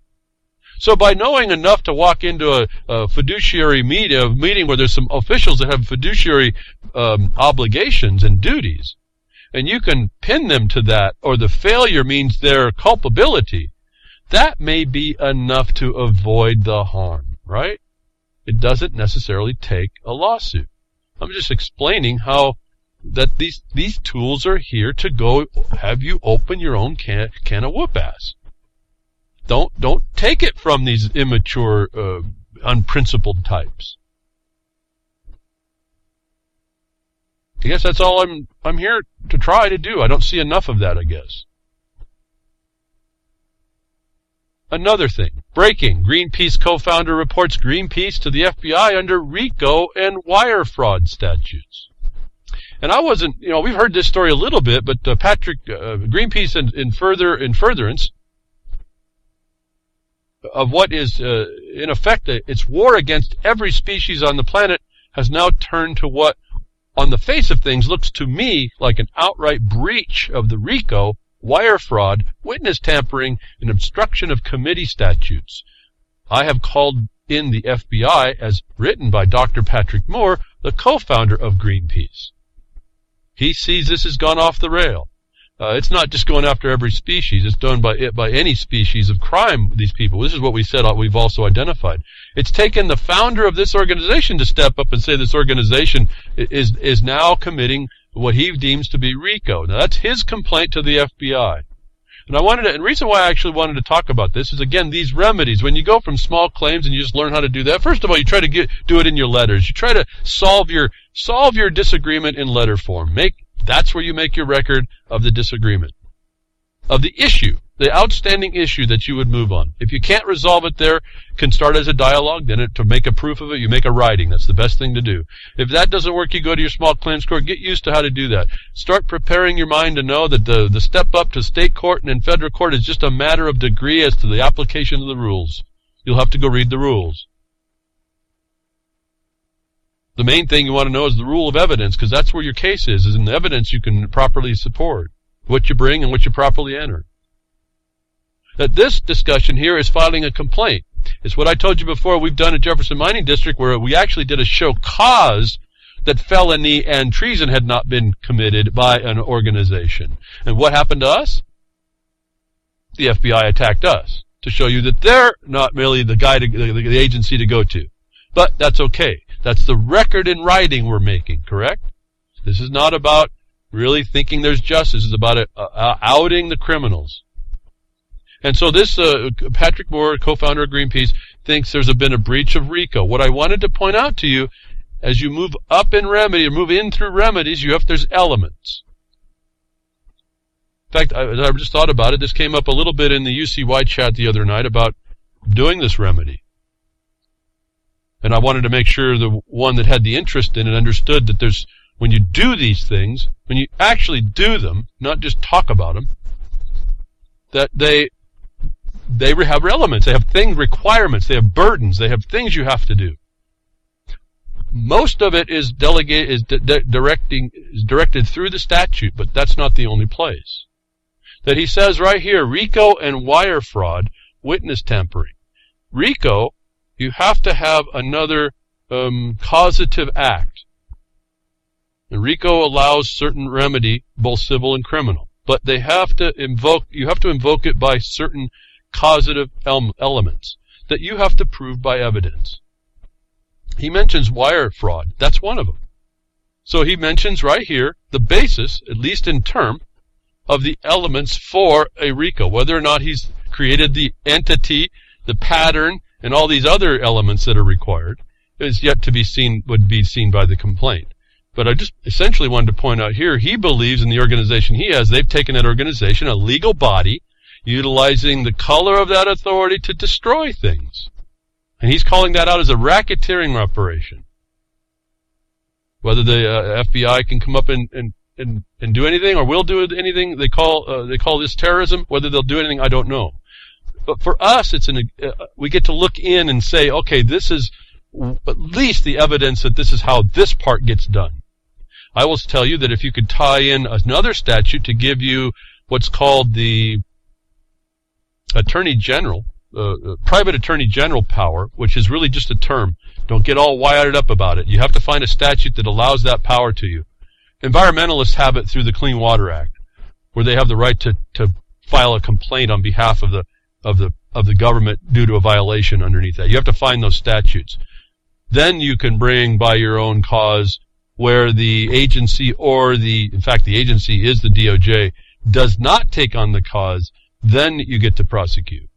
So by knowing enough to walk into a fiduciary meeting where there's some officials that have fiduciary obligations and duties, and you can pin them to that, or the failure means their culpability, that may be enough to avoid the harm, right? It doesn't necessarily take a lawsuit. I'm just explaining how that these tools are here to go have you open your own can of whoop-ass. Don't take it from these immature, unprincipled types. I guess that's all I'm here to try to do. I don't see enough of that, I guess. Another thing. Breaking. Greenpeace co-founder reports Greenpeace to the FBI under RICO and wire fraud statutes. And I wasn't, we've heard this story a little bit, but Greenpeace in furtherance of what is, in effect, its war against every species on the planet has now turned to what, on the face of things, looks to me like an outright breach of the RICO, wire fraud, witness tampering, and obstruction of committee statutes. I have called in the FBI, as written by Dr. Patrick Moore, the co-founder of Greenpeace. He sees this has gone off the rail. It's not just going after every species. It's done by any species of crime, these people. This is what we said we've also identified. It's taken the founder of this organization to step up and say this organization is now committing what he deems to be RICO. Now, that's his complaint to the FBI. And the reason why I actually wanted to talk about this is, again, these remedies. When you go from small claims and you just learn how to do that, first of all, you try to do it in your letters. You try to solve your disagreement in letter form. That's where you make your record of the disagreement, of the issue, the outstanding issue that you would move on. If you can't resolve it there, can start as a dialogue. Then to make a proof of it, you make a writing. That's the best thing to do. If that doesn't work, you go to your small claims court. Get used to how to do that. Start preparing your mind to know that the step up to state court and in federal court is just a matter of degree as to the application of the rules. You'll have to go read the rules. The main thing you want to know is the rule of evidence, because that's where your case is in the evidence you can properly support, what you bring and what you properly enter. That this discussion here is filing a complaint. It's what I told you before we've done at Jefferson Mining District, where we actually did a show cause that felony and treason had not been committed by an organization. And what happened to us? The FBI attacked us to show you that they're not merely the agency to go to. But that's okay. That's the record in writing we're making, correct? This is not about really thinking there's justice. It's about outing the criminals. And so this Patrick Moore, co-founder of Greenpeace, thinks there's been a breach of RICO. What I wanted to point out to you, as you move up in remedy or move in through remedies, there's elements. In fact, I just thought about it. This came up a little bit in the UCY chat the other night about doing this remedy. And I wanted to make sure the one that had the interest in it understood that when you do these things, when you actually do them, not just talk about them, that they have elements, they have requirements, they have burdens, they have things you have to do. Most of it is directed through the statute, but that's not the only place. That he says right here, RICO and wire fraud, witness tampering. RICO, you have to have another causative act. And RICO allows certain remedy, both civil and criminal. But you have to invoke it by certain causative elements that you have to prove by evidence. He mentions wire fraud. That's one of them. So he mentions right here the basis, at least in term, of the elements for a RICO. Whether or not he's created the entity, the pattern, and all these other elements that are required is yet to be seen, would be seen by the complaint. But I just essentially wanted to point out here, he believes in the organization he has. They've taken that organization, a legal body, utilizing the color of that authority to destroy things. And he's calling that out as a racketeering operation. Whether the FBI can come up and do anything, or will do anything, they call this terrorism. Whether they'll do anything, I don't know. But for us, we get to look in and say, okay, this is at least the evidence that this is how this part gets done. I will tell you that if you could tie in another statute to give you what's called the Attorney General, private Attorney General power, which is really just a term. Don't get all wired up about it. You have to find a statute that allows that power to you. Environmentalists have it through the Clean Water Act, where they have the right to file a complaint on behalf of the government due to a violation underneath that. You have to find those statutes. Then you can bring by your own cause where the agency in fact the agency is the DOJ, does not take on the cause, then you get to prosecute.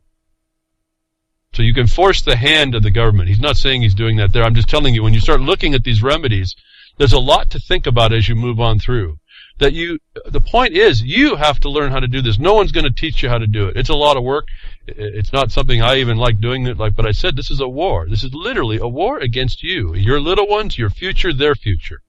So you can force the hand of the government. He's not saying he's doing that there. I'm just telling you, when you start looking at these remedies, there's a lot to think about as you move on through. The point is, you have to learn how to do this. No one's going to teach you how to do it. It's a lot of work. It's not something I even like doing it like, but I said this is a war. This is literally a war against you. Your little ones, your future, their future.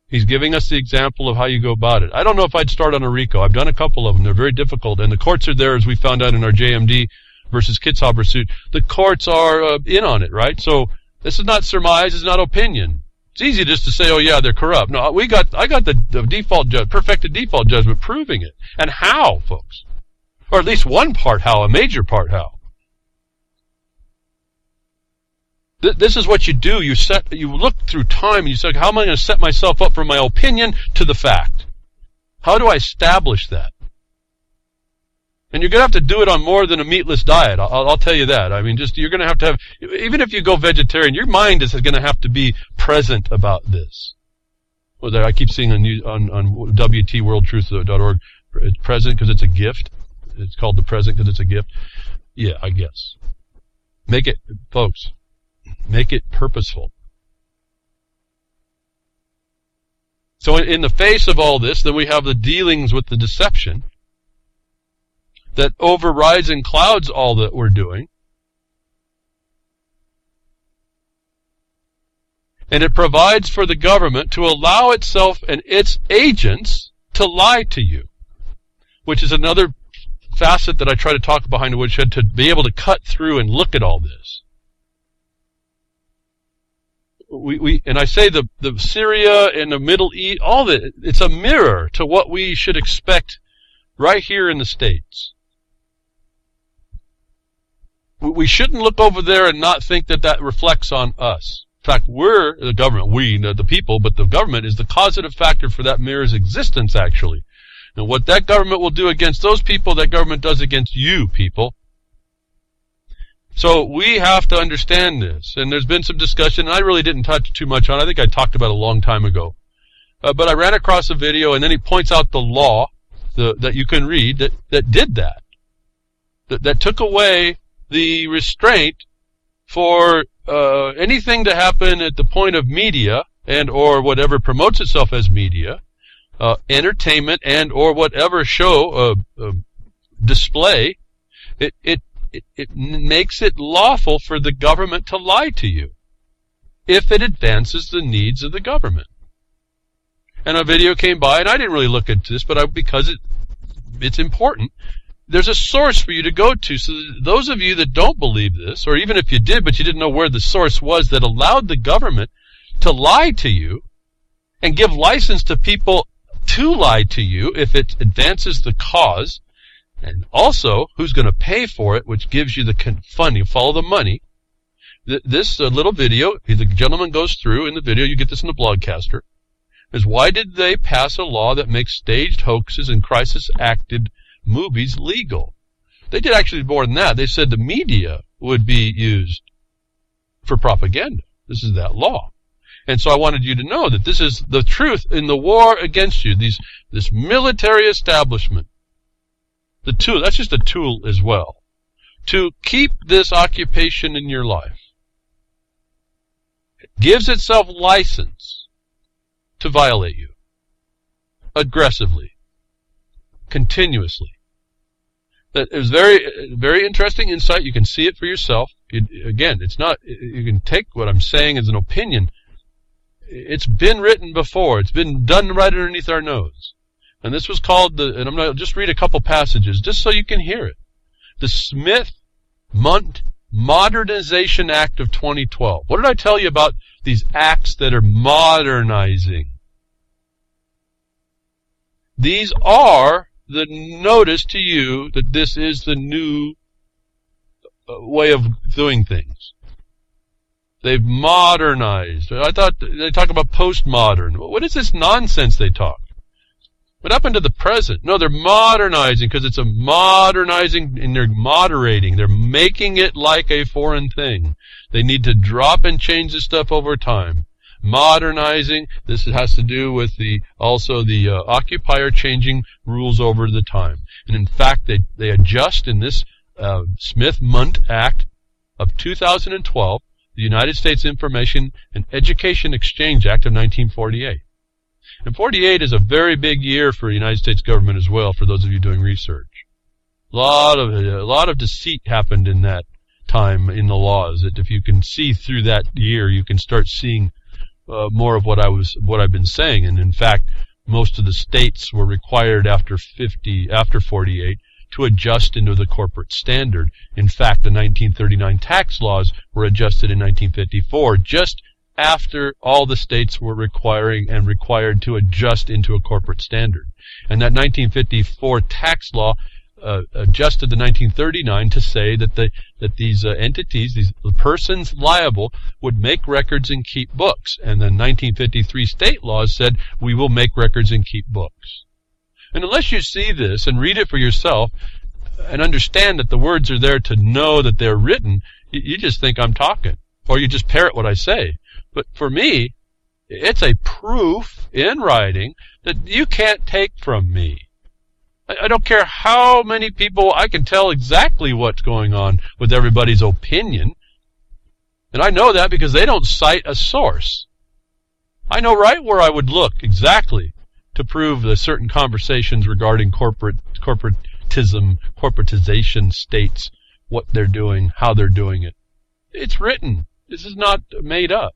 He's giving us the example of how you go about it. I don't know if I'd start on a RICO. I've done a couple of them. They're very difficult. And the courts are there, as we found out in our JMD versus Kitzhaber suit. The courts are in on it, right? So this is not surmise. It's not opinion. It's easy just to say, oh, yeah, they're corrupt. No, I got the perfected default judgment proving it. And how, folks? Or at least one part how, a major part how. This is what you do. You look through time and you say, how am I going to set myself up from my opinion to the fact? How do I establish that? And you're going to have to do it on more than a meatless diet. I'll tell you that. I mean, you're going to have, even if you go vegetarian, your mind is going to have to be present about this. Well, I keep seeing on WTWorldTruth.org, it's present because it's a gift. It's called the present because it's a gift. Yeah, I guess. Make it, folks. Make it purposeful. So in the face of all this, then we have the dealings with the deception that overrides and clouds all that we're doing. And it provides for the government to allow itself and its agents to lie to you, which is another facet that I try to talk behind the woodshed, to be able to cut through and look at all this. And I say the Syria and the Middle East, all that, it's a mirror to what we should expect right here in the States. We shouldn't look over there and not think that reflects on us. In fact, we're the government, the people, but the government is the causative factor for that mirror's existence, actually. And what that government will do against those people, that government does against you, people. So we have to understand this, and there's been some discussion, and I really didn't touch too much on it. I think I talked about it a long time ago. But I ran across a video, and then he points out the law that you can read that did that. That took away the restraint for anything to happen at the point of media and or whatever promotes itself as media, entertainment and or whatever show display. It makes it lawful for the government to lie to you if it advances the needs of the government. And a video came by, and I didn't really look into this, but because it's important, there's a source for you to go to. So those of you that don't believe this, or even if you did, but you didn't know where the source was that allowed the government to lie to you and give license to people to lie to you if it advances the cause, and also who's going to pay for it, which gives you the fund. You follow the money. This little video, the gentleman goes through in the video, you get this in the Blogcaster, is why did they pass a law that makes staged hoaxes and crisis-acted movies legal? They did actually more than that. They said the media would be used for propaganda. This is that law. And so I wanted you to know that this is the truth in the war against you, this military establishment. The tool, that's just a tool as well, to keep this occupation in your life. It gives itself license to violate you aggressively, continuously. It was very, very interesting insight. You can see it for yourself. Again, it's not. You can take what I'm saying as an opinion. It's been written before. It's been done right underneath our nose. And this was called and I'm going to just read a couple passages just so you can hear it. The Smith-Mundt Modernization Act of 2012. What did I tell you about these acts that are modernizing? These are the notice to you that this is the new way of doing things. They've modernized. I thought they talk about postmodern. What is this nonsense they talk? What happened to the present? No, they're modernizing because it's a modernizing and they're moderating. They're making it like a foreign thing. They need to drop and change the stuff over time. Modernizing, this has to do with also the occupier changing rules over the time. And in fact, they adjust in this Smith-Mundt Act of 2012, the United States Information and Education Exchange Act of 1948. And 48 is a very big year for the United States government as well, for those of you doing research. A lot of deceit happened in that time in the laws. That if you can see through that year, you can start seeing more of what I've been saying. And in fact, most of the states were required after 48 to adjust into the corporate standard. In fact, the 1939 tax laws were adjusted in 1954, just after all the states were required to adjust into a corporate standard. And that 1954 tax law adjusted the 1939 to say that these entities, these persons liable, would make records and keep books. And the 1953 state laws said, we will make records and keep books. And unless you see this and read it for yourself and understand that the words are there to know that they're written, you just think I'm talking, or you just parrot what I say. But for me, it's a proof in writing that you can't take from me. I don't care how many people, I can tell exactly what's going on with everybody's opinion. And I know that because they don't cite a source. I know right where I would look exactly to prove that certain conversations regarding corporatization states, what they're doing, how they're doing it. It's written. This is not made up.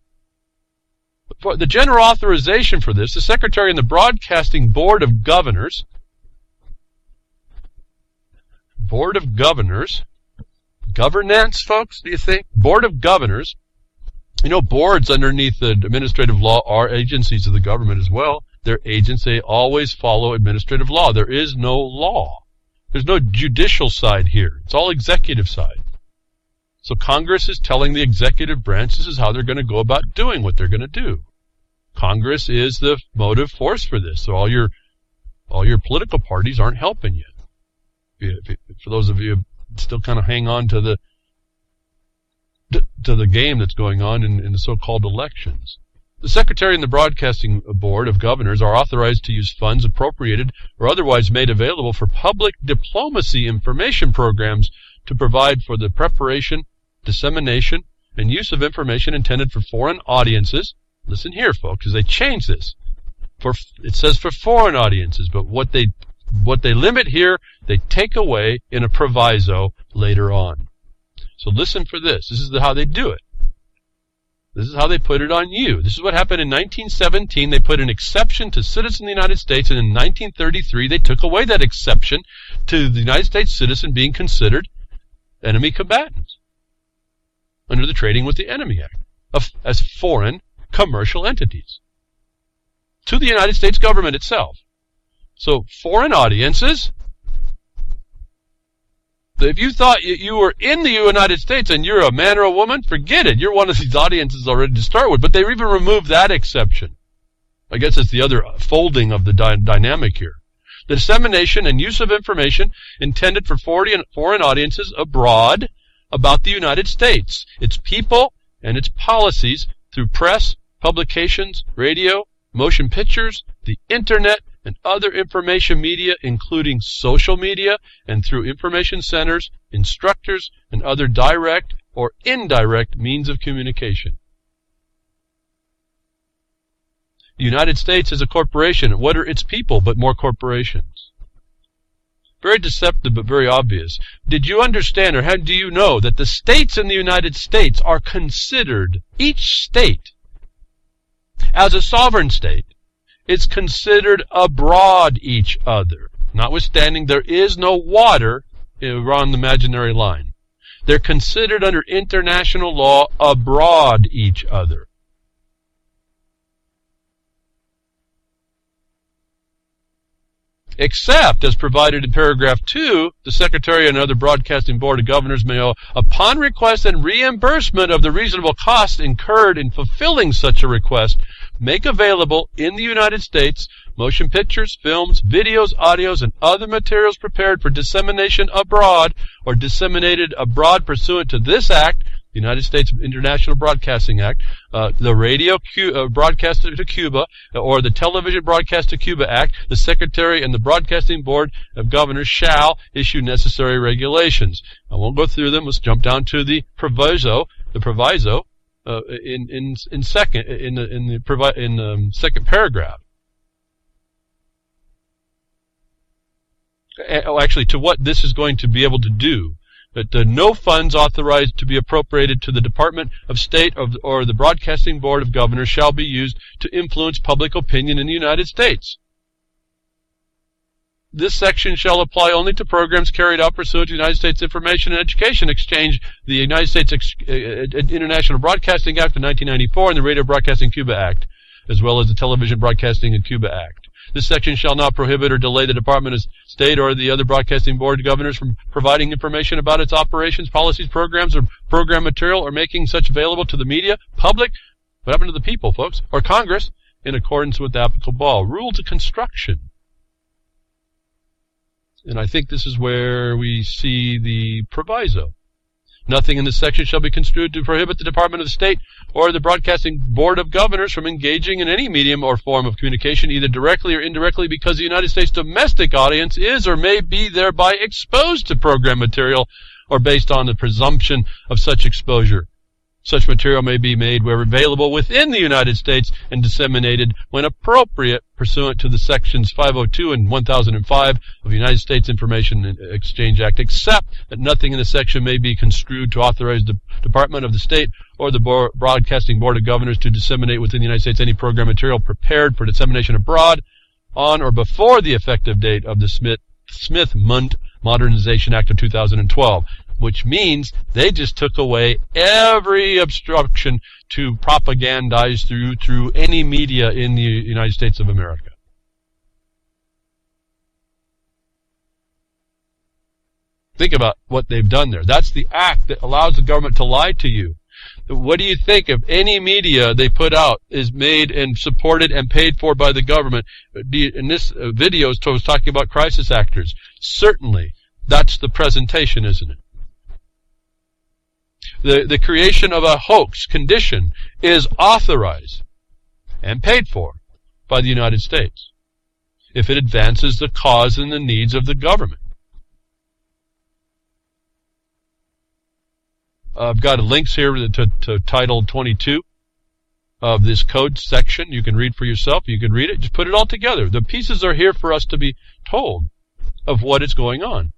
For the general authorization for this, the Secretary and the Broadcasting Board of Governors, governance, folks, do you think? Board of Governors, you know, boards underneath the administrative law are agencies of the government as well. They're agents. They always follow administrative law. There is no law. There's no judicial side here. It's all executive side. So Congress is telling the executive branch this is how they're going to go about doing what they're going to do. Congress is the motive force for this. So all your political parties aren't helping you. For those of you who still kind of hang on to the game that's going on in the so-called elections. The Secretary and the Broadcasting Board of Governors are authorized to use funds appropriated or otherwise made available for public diplomacy information programs to provide for the preparation, dissemination, and use of information intended for foreign audiences. Listen here, folks, as they change this. It says for foreign audiences, but what they limit here, they take away in a proviso later on. So listen for this. This is how they do it. This is how they put it on you. This is what happened in 1917. They put an exception to citizens of the United States, and in 1933 they took away that exception to the United States citizen being considered enemy combatants under the Trading with the Enemy Act as foreign commercial entities to the United States government itself. So foreign audiences, if you thought you were in the United States and you're a man or a woman, forget it. You're one of these audiences already to start with. But they even removed that exception. I guess it's the other folding of the dynamic here. The dissemination and use of information intended for foreign audiences abroad about the United States, its people, and its policies through press, publications, radio, motion pictures, the Internet, and other information media, including social media, and through information centers, instructors, and other direct or indirect means of communication. The United States is a corporation. What are its people but more corporations? Very deceptive, but very obvious. Did you understand, or how do you know, that the states in the United States are considered, each state, as a sovereign state, is considered abroad each other. Notwithstanding, there is no water around the imaginary line. They're considered under international law abroad each other. Except, as provided in paragraph 2, the Secretary and other Broadcasting Board of Governors may, upon request and reimbursement of the reasonable costs incurred in fulfilling such a request, make available in the United States motion pictures, films, videos, audios, and other materials prepared for dissemination abroad or disseminated abroad pursuant to this Act, the United States International Broadcasting Act, the radio broadcast to Cuba, or the Television Broadcast to Cuba Act. The Secretary and the Broadcasting Board of Governors shall issue necessary regulations. I won't go through them. Let's jump down to the proviso. The proviso in the second paragraph. Actually, to what this is going to be able to do. That no funds authorized to be appropriated to the Department of State or the Broadcasting Board of Governors shall be used to influence public opinion in the United States. This section shall apply only to programs carried out pursuant to the United States Information and Education Exchange, the United States International Broadcasting Act of 1994, and the Radio Broadcasting Cuba Act, as well as the Television Broadcasting in Cuba Act. This section shall not prohibit or delay the Department of State or the other Broadcasting Board of Governors from providing information about its operations, policies, programs, or program material, or making such available to the media, public, what happened to the people, folks, or Congress, in accordance with the applicable law. Rules of construction. And I think this is where we see the proviso. Nothing in this section shall be construed to prohibit the Department of State or the Broadcasting Board of Governors from engaging in any medium or form of communication, either directly or indirectly, because the United States domestic audience is or may be thereby exposed to program material or based on the presumption of such exposure. Such material may be made where available within the United States and disseminated when appropriate pursuant to the sections 502 and 1005 of the United States Information and Exchange Act, except that nothing in the section may be construed to authorize the Department of the State or the Broadcasting Board of Governors to disseminate within the United States any program material prepared for dissemination abroad on or before the effective date of the Smith-Mundt Modernization Act of 2012. Which means they just took away every obstruction to propagandize through any media in the United States of America. Think about what they've done there. That's the act that allows the government to lie to you. What do you think if any media they put out is made and supported and paid for by the government? In this video, I was talking about crisis actors. Certainly, that's the presentation, isn't it? The creation of a hoax condition is authorized and paid for by the United States if it advances the cause and the needs of the government. I've got links here to Title 22 of this code section. You can read for yourself. You can read it. Just put it all together. The pieces are here for us to be told of what is going on.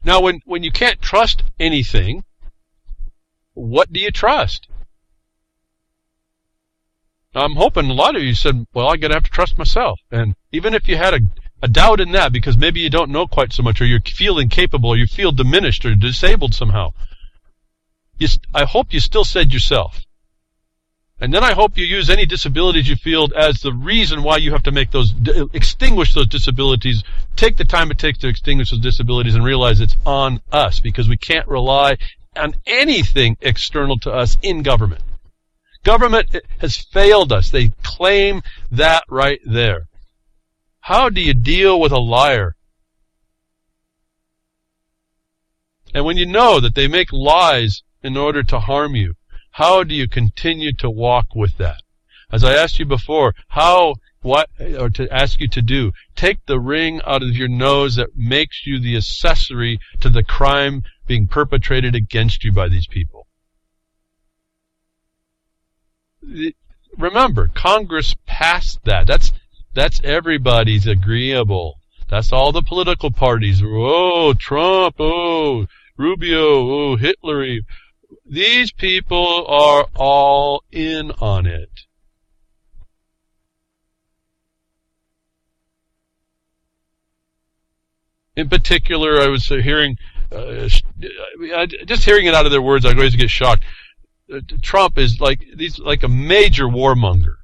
Now, when you can't trust anything, what do you trust? I'm hoping a lot of you said, well, I'm going to have to trust myself. And even if you had a doubt in that, because maybe you don't know quite so much, or you feel incapable, or you feel diminished or disabled somehow, I hope you still said yourself. And then I hope you use any disabilities you feel as the reason why you have to make extinguish those disabilities. Take the time it takes to extinguish those disabilities and realize it's on us, because we can't rely on anything external to us in government. Government has failed us. They claim that right there. How do you deal with a liar? And when you know that they make lies in order to harm you, how do you continue to walk with that? As I asked you before, to ask you to do, take the ring out of your nose that makes you the accessory to the crime being perpetrated against you by these people. Remember, Congress passed that. That's everybody's agreeable. That's all the political parties. Oh, Trump. Oh, Rubio. Oh, Hitler. These people are all in on it. In particular, I was hearing, just hearing it out of their words, I always get shocked. Trump is like a major warmonger.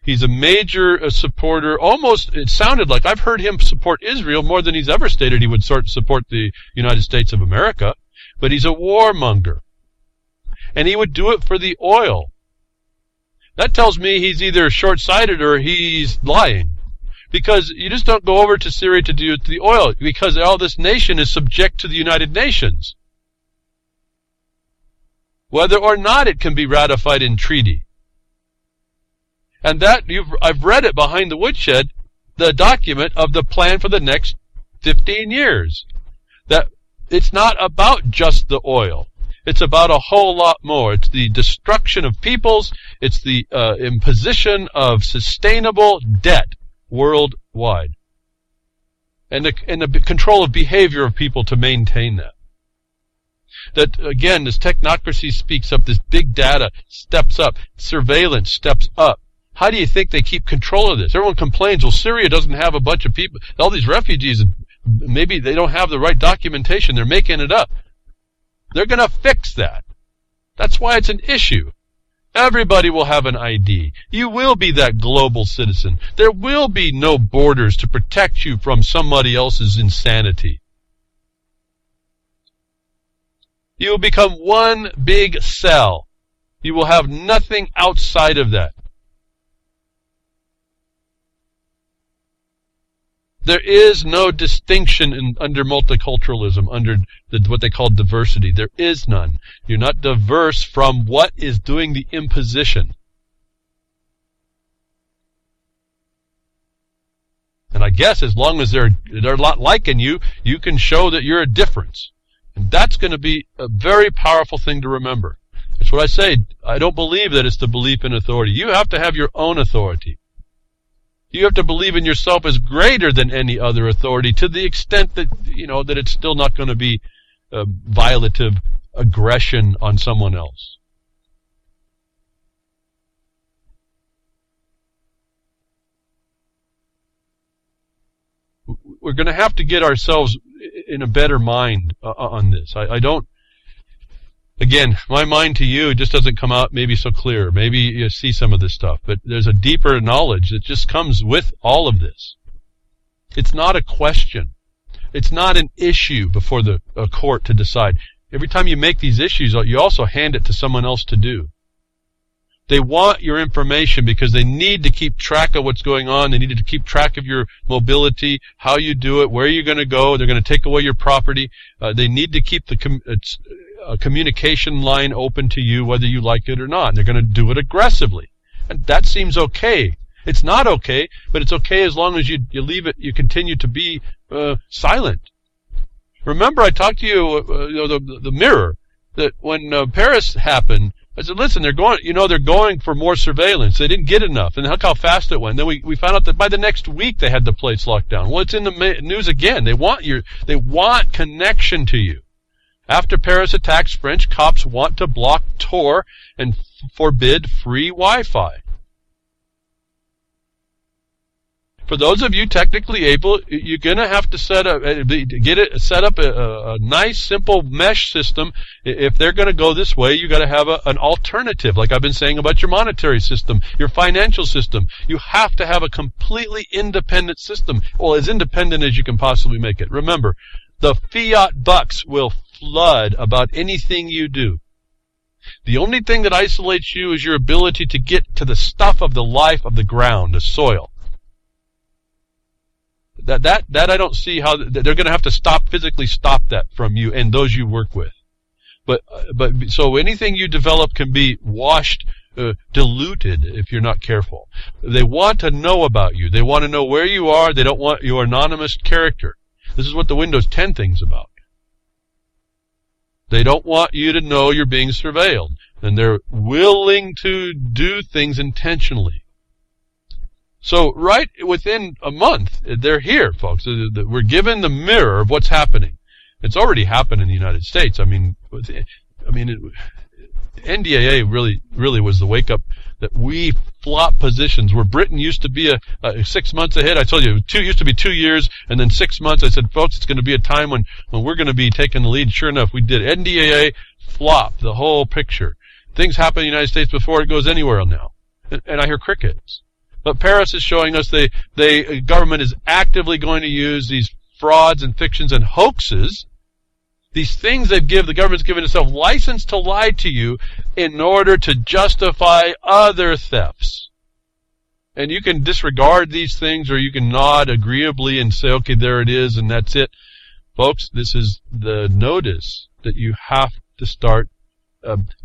He's a major supporter. Almost, it sounded like I've heard him support Israel more than he's ever stated he would support the United States of America. But he's a warmonger. And he would do it for the oil. That tells me he's either short-sighted or he's lying. Because you just don't go over to Syria to do the oil, because all this nation is subject to the United Nations. Whether or not it can be ratified in treaty. And that, I've read it behind the woodshed, the document of the plan for the next 15 years. That it's not about just the oil. It's about a whole lot more. It's the destruction of peoples. It's the imposition of sustainable debt worldwide, and the control of behavior of people to maintain that. That again, this technocracy speaks up, this big data steps up, surveillance steps up. How do you think they keep control of this? Everyone complains, well, Syria doesn't have a bunch of people, all these refugees, maybe they don't have the right documentation, they're making it up. They're going to fix that. That's why it's an issue. Everybody will have an ID. You will be that global citizen. There will be no borders to protect you from somebody else's insanity. You will become one big cell. You will have nothing outside of that. There is no distinction under multiculturalism, under what they call diversity. There is none. You're not diverse from what is doing the imposition. And I guess as long as they're not liking you, you can show that you're a difference. And that's going to be a very powerful thing to remember. That's what I say. I don't believe that it's the belief in authority. You have to have your own authority. You have to believe in yourself as greater than any other authority, to the extent that, that it's still not going to be violative aggression on someone else. We're going to have to get ourselves in a better mind on this. I don't. Again, my mind to you just doesn't come out maybe so clear. Maybe you see some of this stuff, but there's a deeper knowledge that just comes with all of this. It's not a question. It's not an issue before the court to decide. Every time you make these issues, you also hand it to someone else to do. They want your information because they need to keep track of what's going on. They need to keep track of your mobility, how you do it, where you're going to go. They're going to take away your property. They need to keep a communication line open to you, whether you like it or not. And they're going to do it aggressively. And that seems okay. It's not okay, but it's okay as long as you leave it, you continue to be silent. Remember, I talked to you, the mirror, that when Paris happened, I said, listen, they're going for more surveillance. They didn't get enough. And look how fast it went. Then we found out that by the next week they had the place locked down. Well, it's in the news again. They want connection to you. After Paris attacks, French cops want to block Tor and forbid free Wi-Fi. For those of you technically able, you're going to have to set up a nice, simple mesh system. If they're going to go this way, you got to have an alternative, like I've been saying about your monetary system, your financial system. You have to have a completely independent system, well, as independent as you can possibly make it. Remember, the fiat bucks will flood about anything you do. The only thing that isolates you is your ability to get to the stuff of the life of the ground, the soil. That I don't see how they're going to have to physically stop that from you and those you work with. But so anything you develop can be washed, diluted if you're not careful. They want to know about you. They want to know where you are. They don't want your anonymous character. This is what the Windows 10 thing's about. They don't want you to know you're being surveilled. And they're willing to do things intentionally. So right within a month, they're here, folks. We're given the mirror of what's happening. It's already happened in the United States. NDAA really was the wake up that we flop positions where Britain used to be a 6 months ahead. I told you, it used to be 2 years and then 6 months. I said, folks, it's going to be a time when we're going to be taking the lead. Sure enough, we did. NDAA flopped the whole picture. Things happen in the United States before it goes anywhere now. And I hear crickets. But Paris is showing us the government is actively going to use these frauds and fictions and hoaxes, these things the government's given itself license to lie to you in order to justify other thefts. And you can disregard these things or you can nod agreeably and say, okay, there it is and that's it. Folks, this is the notice that you have to start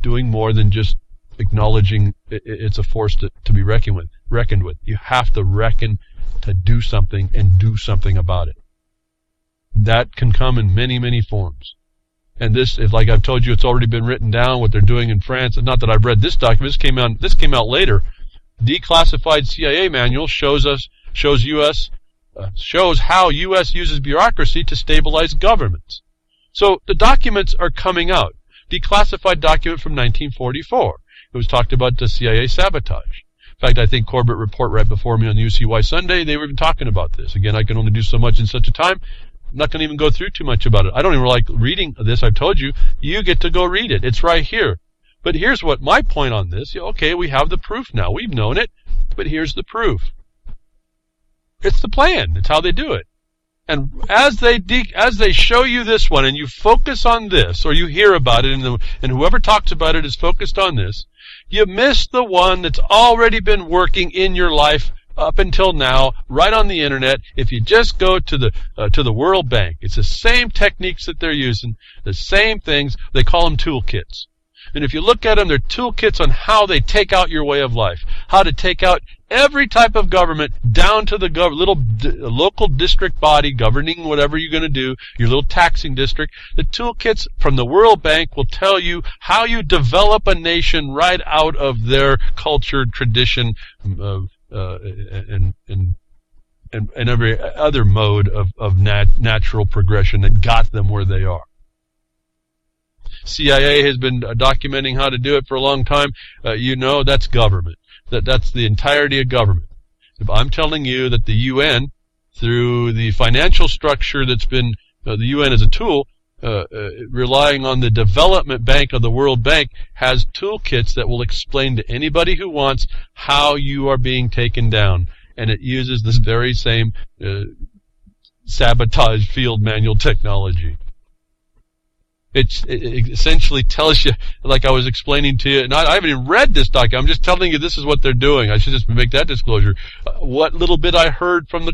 doing more than just acknowledging it's a force to be reckoned with. You have to reckon to do something and do something about it. That can come in many, many forms. And this, like I've told you, it's already been written down what they're doing in France. Not that I've read this document. This came out later. Declassified CIA manual shows how U.S. uses bureaucracy to stabilize governments. So the documents are coming out. Declassified document from 1944. It was talked about the CIA sabotage. In fact, I think Corbett Report right before me on UCY Sunday, they were even talking about this. Again, I can only do so much in such a time. I'm not going to even go through too much about it. I don't even like reading this. I've told you, you get to go read it. It's right here. But here's what my point on this. Okay, we have the proof now. We've known it, but here's the proof. It's the plan. It's how they do it. And as they show you this one, and you focus on this, or you hear about it, and whoever talks about it is focused on this, you miss the one that's already been working in your life up until now, right on the internet. If you just go to the World Bank, it's the same techniques that they're using, the same things. They call them toolkits. And if you look at them, they're toolkits on how they take out your way of life, how to take out every type of government down to the local district body governing whatever you're going to do, your little taxing district. The toolkits from the World Bank will tell you how you develop a nation right out of their culture, tradition, and every other mode of natural progression that got them where they are. CIA has been documenting how to do it for a long time. That's government. That's the entirety of government. If I'm telling you that the UN, through the financial structure that's been, the UN as a tool, relying on the development bank of the World Bank, has toolkits that will explain to anybody who wants how you are being taken down. And it uses this very same sabotage field manual technology. It essentially tells you, like I was explaining to you, and I haven't even read this document. I'm just telling you this is what they're doing. I should just make that disclosure. What little bit I heard from the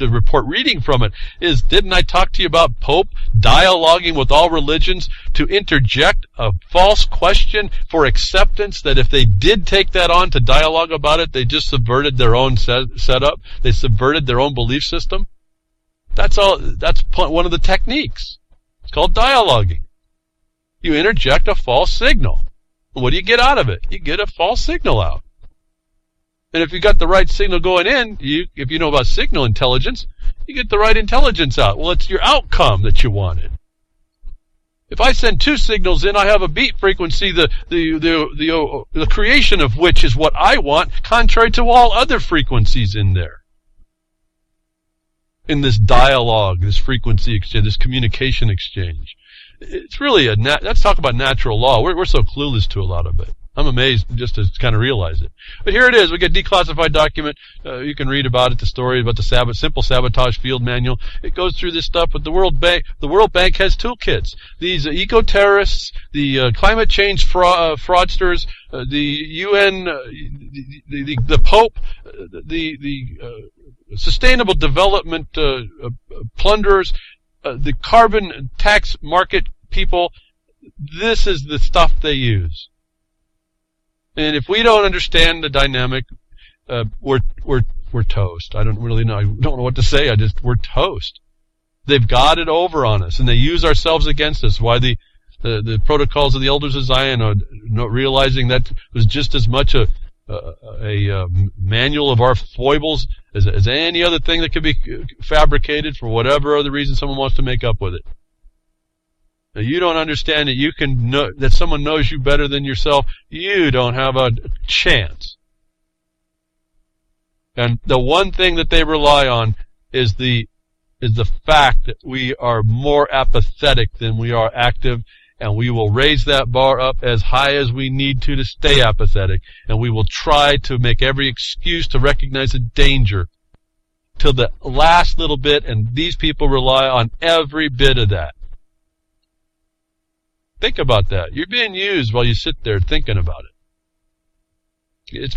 report reading from it is, didn't I talk to you about Pope dialoguing with all religions to interject a false question for acceptance, that if they did take that on to dialogue about it, they just subverted their own setup. They subverted their own belief system. That's all. That's one of the techniques. It's called dialoguing. You interject a false signal. What do you get out of it? You get a false signal out. And if you got the right signal going in, if you know about signal intelligence, you get the right intelligence out. Well, it's your outcome that you wanted. If I send two signals in, I have a beat frequency, the creation of which is what I want, contrary to all other frequencies in there. In this dialogue, this frequency exchange, this communication exchange. It's really let's talk about natural law. We're so clueless to a lot of it. I'm amazed just to kind of realize it. But here it is. We get declassified document. You can read about it, the story about the simple sabotage field manual. It goes through this stuff, but the World Bank has toolkits. These eco-terrorists, the climate change fraudsters, the UN, the Pope, the sustainable development plunderers, the carbon tax market people. This is the stuff they use. And if we don't understand the dynamic, we're toast. I don't really know. I don't know what to say. We're toast. They've got it over on us, and they use ourselves against us. Why the protocols of the elders of Zion are not realizing that was just as much a manual of our foibles as any other thing that could be fabricated for whatever other reason someone wants to make up with it. Now, you don't understand that you can know that someone knows you better than yourself. You don't have a chance. And the one thing that they rely on is the fact that we are more apathetic than we are active, and we will raise that bar up as high as we need to stay apathetic, and we will try to make every excuse to recognize the danger till the last little bit, and these people rely on every bit of that. Think about that. You're being used while you sit there thinking about it. It's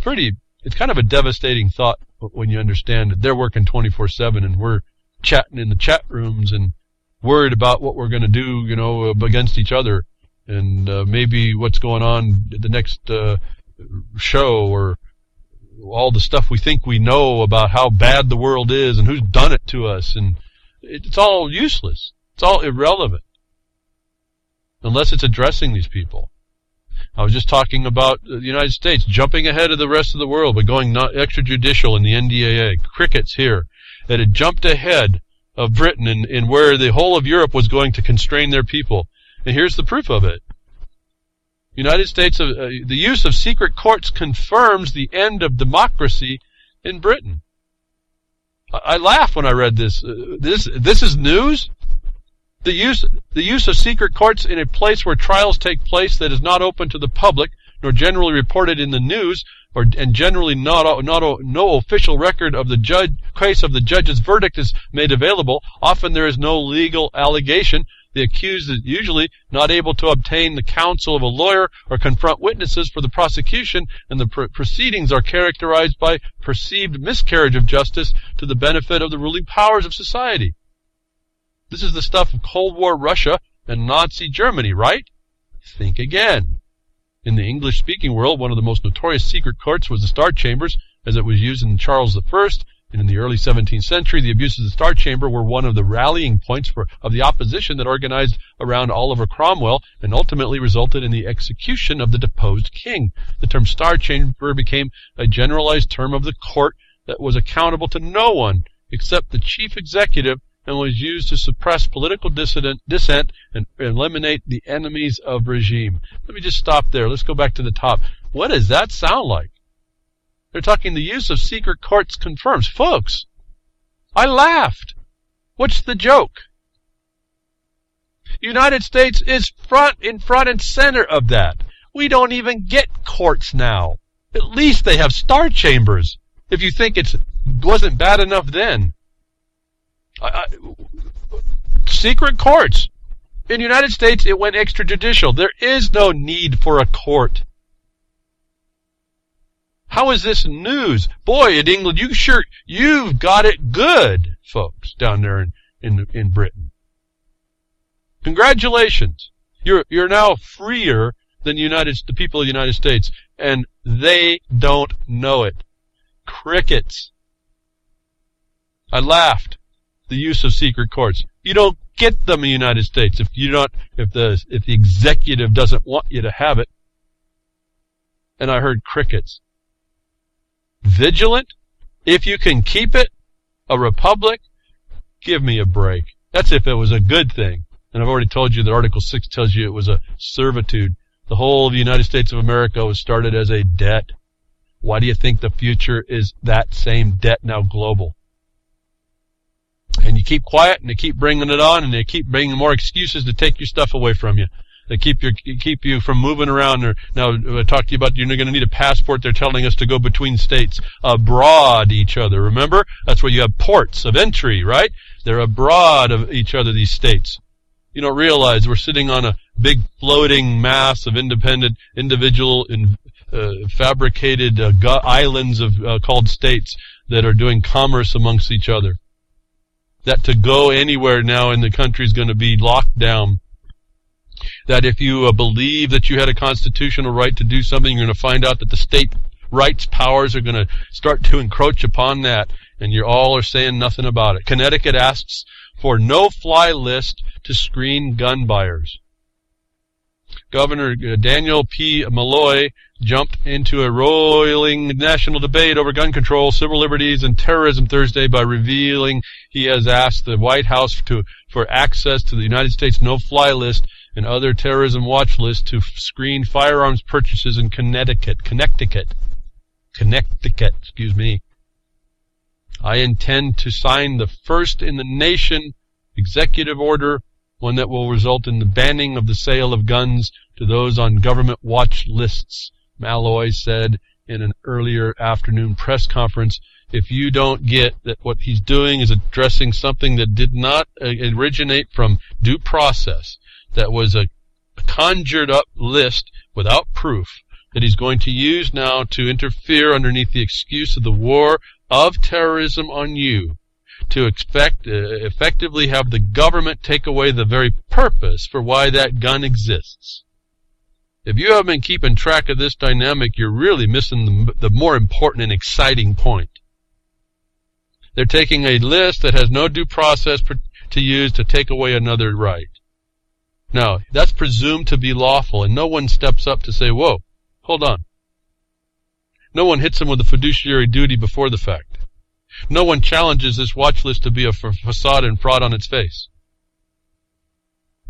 kind of a devastating thought when you understand that they're working 24/7 and we're chatting in the chat rooms and worried about what we're going to do, against each other, and maybe what's going on at the next show, or all the stuff we think we know about how bad the world is and who's done it to us, and it's all useless. It's all irrelevant unless it's addressing these people. I was just talking about the United States jumping ahead of the rest of the world by going not extrajudicial in the NDAA. Crickets here. That had jumped ahead of Britain in where the whole of Europe was going to constrain their people. And here's the proof of it. United States, the use of secret courts confirms the end of democracy in Britain. I laughed when I read this. This is news? The use of secret courts in a place where trials take place that is not open to the public, nor generally reported in the news, and generally no official record of the case of the judge's verdict is made available. Often there is no legal allegation. The accused is usually not able to obtain the counsel of a lawyer or confront witnesses for the prosecution, and the proceedings are characterized by perceived miscarriage of justice to the benefit of the ruling powers of society. This is the stuff of Cold War Russia and Nazi Germany, right? Think again. In the English-speaking world, one of the most notorious secret courts was the Star Chambers, as it was used in Charles I, and in the early 17th century, the abuses of the Star Chamber were one of the rallying points of the opposition that organized around Oliver Cromwell and ultimately resulted in the execution of the deposed king. The term Star Chamber became a generalized term of the court that was accountable to no one except the chief executive, and was used to suppress political dissent and eliminate the enemies of regime. Let me just stop there. Let's go back to the top. What does that sound like? They're talking the use of secret courts confirms. Folks, I laughed. What's the joke? United States is in front and center of that. We don't even get courts now. At least they have Star Chambers, if you think it wasn't bad enough then. Secret courts. In the United States, it went extrajudicial. There is no need for a court. How is this news? Boy, in England, you've got it good, folks, down there in Britain. Congratulations. You're now freer than the people of the United States, and they don't know it. Crickets. I laughed. The use of secret courts. You don't get them in the United States if the executive doesn't want you to have it. And I heard crickets. Vigilant? If you can keep it, a republic? Give me a break. That's if it was a good thing. And I've already told you that Article 6 tells you it was a servitude. The whole of the United States of America was started as a debt. Why do you think the future is that same debt now global? And you keep quiet, and they keep bringing it on, and they keep bringing more excuses to take your stuff away from you. They keep you from moving around. Now, I talked to you about you're going to need a passport. They're telling us to go between states, abroad each other. Remember? That's where you have ports of entry, right? They're abroad of each other, these states. You don't realize we're sitting on a big floating mass of independent, individual, fabricated islands called states that are doing commerce amongst each other. That to go anywhere now in the country is going to be locked down. That if you believe that you had a constitutional right to do something, you're going to find out that the state rights powers are going to start to encroach upon that, and you all are saying nothing about it. Connecticut asks for no-fly list to screen gun buyers. Governor Daniel P. Malloy jump into a roiling national debate over gun control, civil liberties, and terrorism Thursday by revealing he has asked the White House for access to the United States no-fly list and other terrorism watch lists to screen firearms purchases in Connecticut. I intend to sign the first in the nation executive order, one that will result in the banning of the sale of guns to those on government watch lists, Malloy said in an earlier afternoon press conference. If you don't get that what he's doing is addressing something that did not originate from due process, that was a conjured up list without proof, that he's going to use now to interfere underneath the excuse of the war of terrorism on you, to effectively have the government take away the very purpose for why that gun exists. If you haven't been keeping track of this dynamic, you're really missing the more important and exciting point. They're taking a list that has no due process to use to take away another right. Now, that's presumed to be lawful, and no one steps up to say, whoa, hold on. No one hits him with a fiduciary duty before the fact. No one challenges this watch list to be a facade and fraud on its face.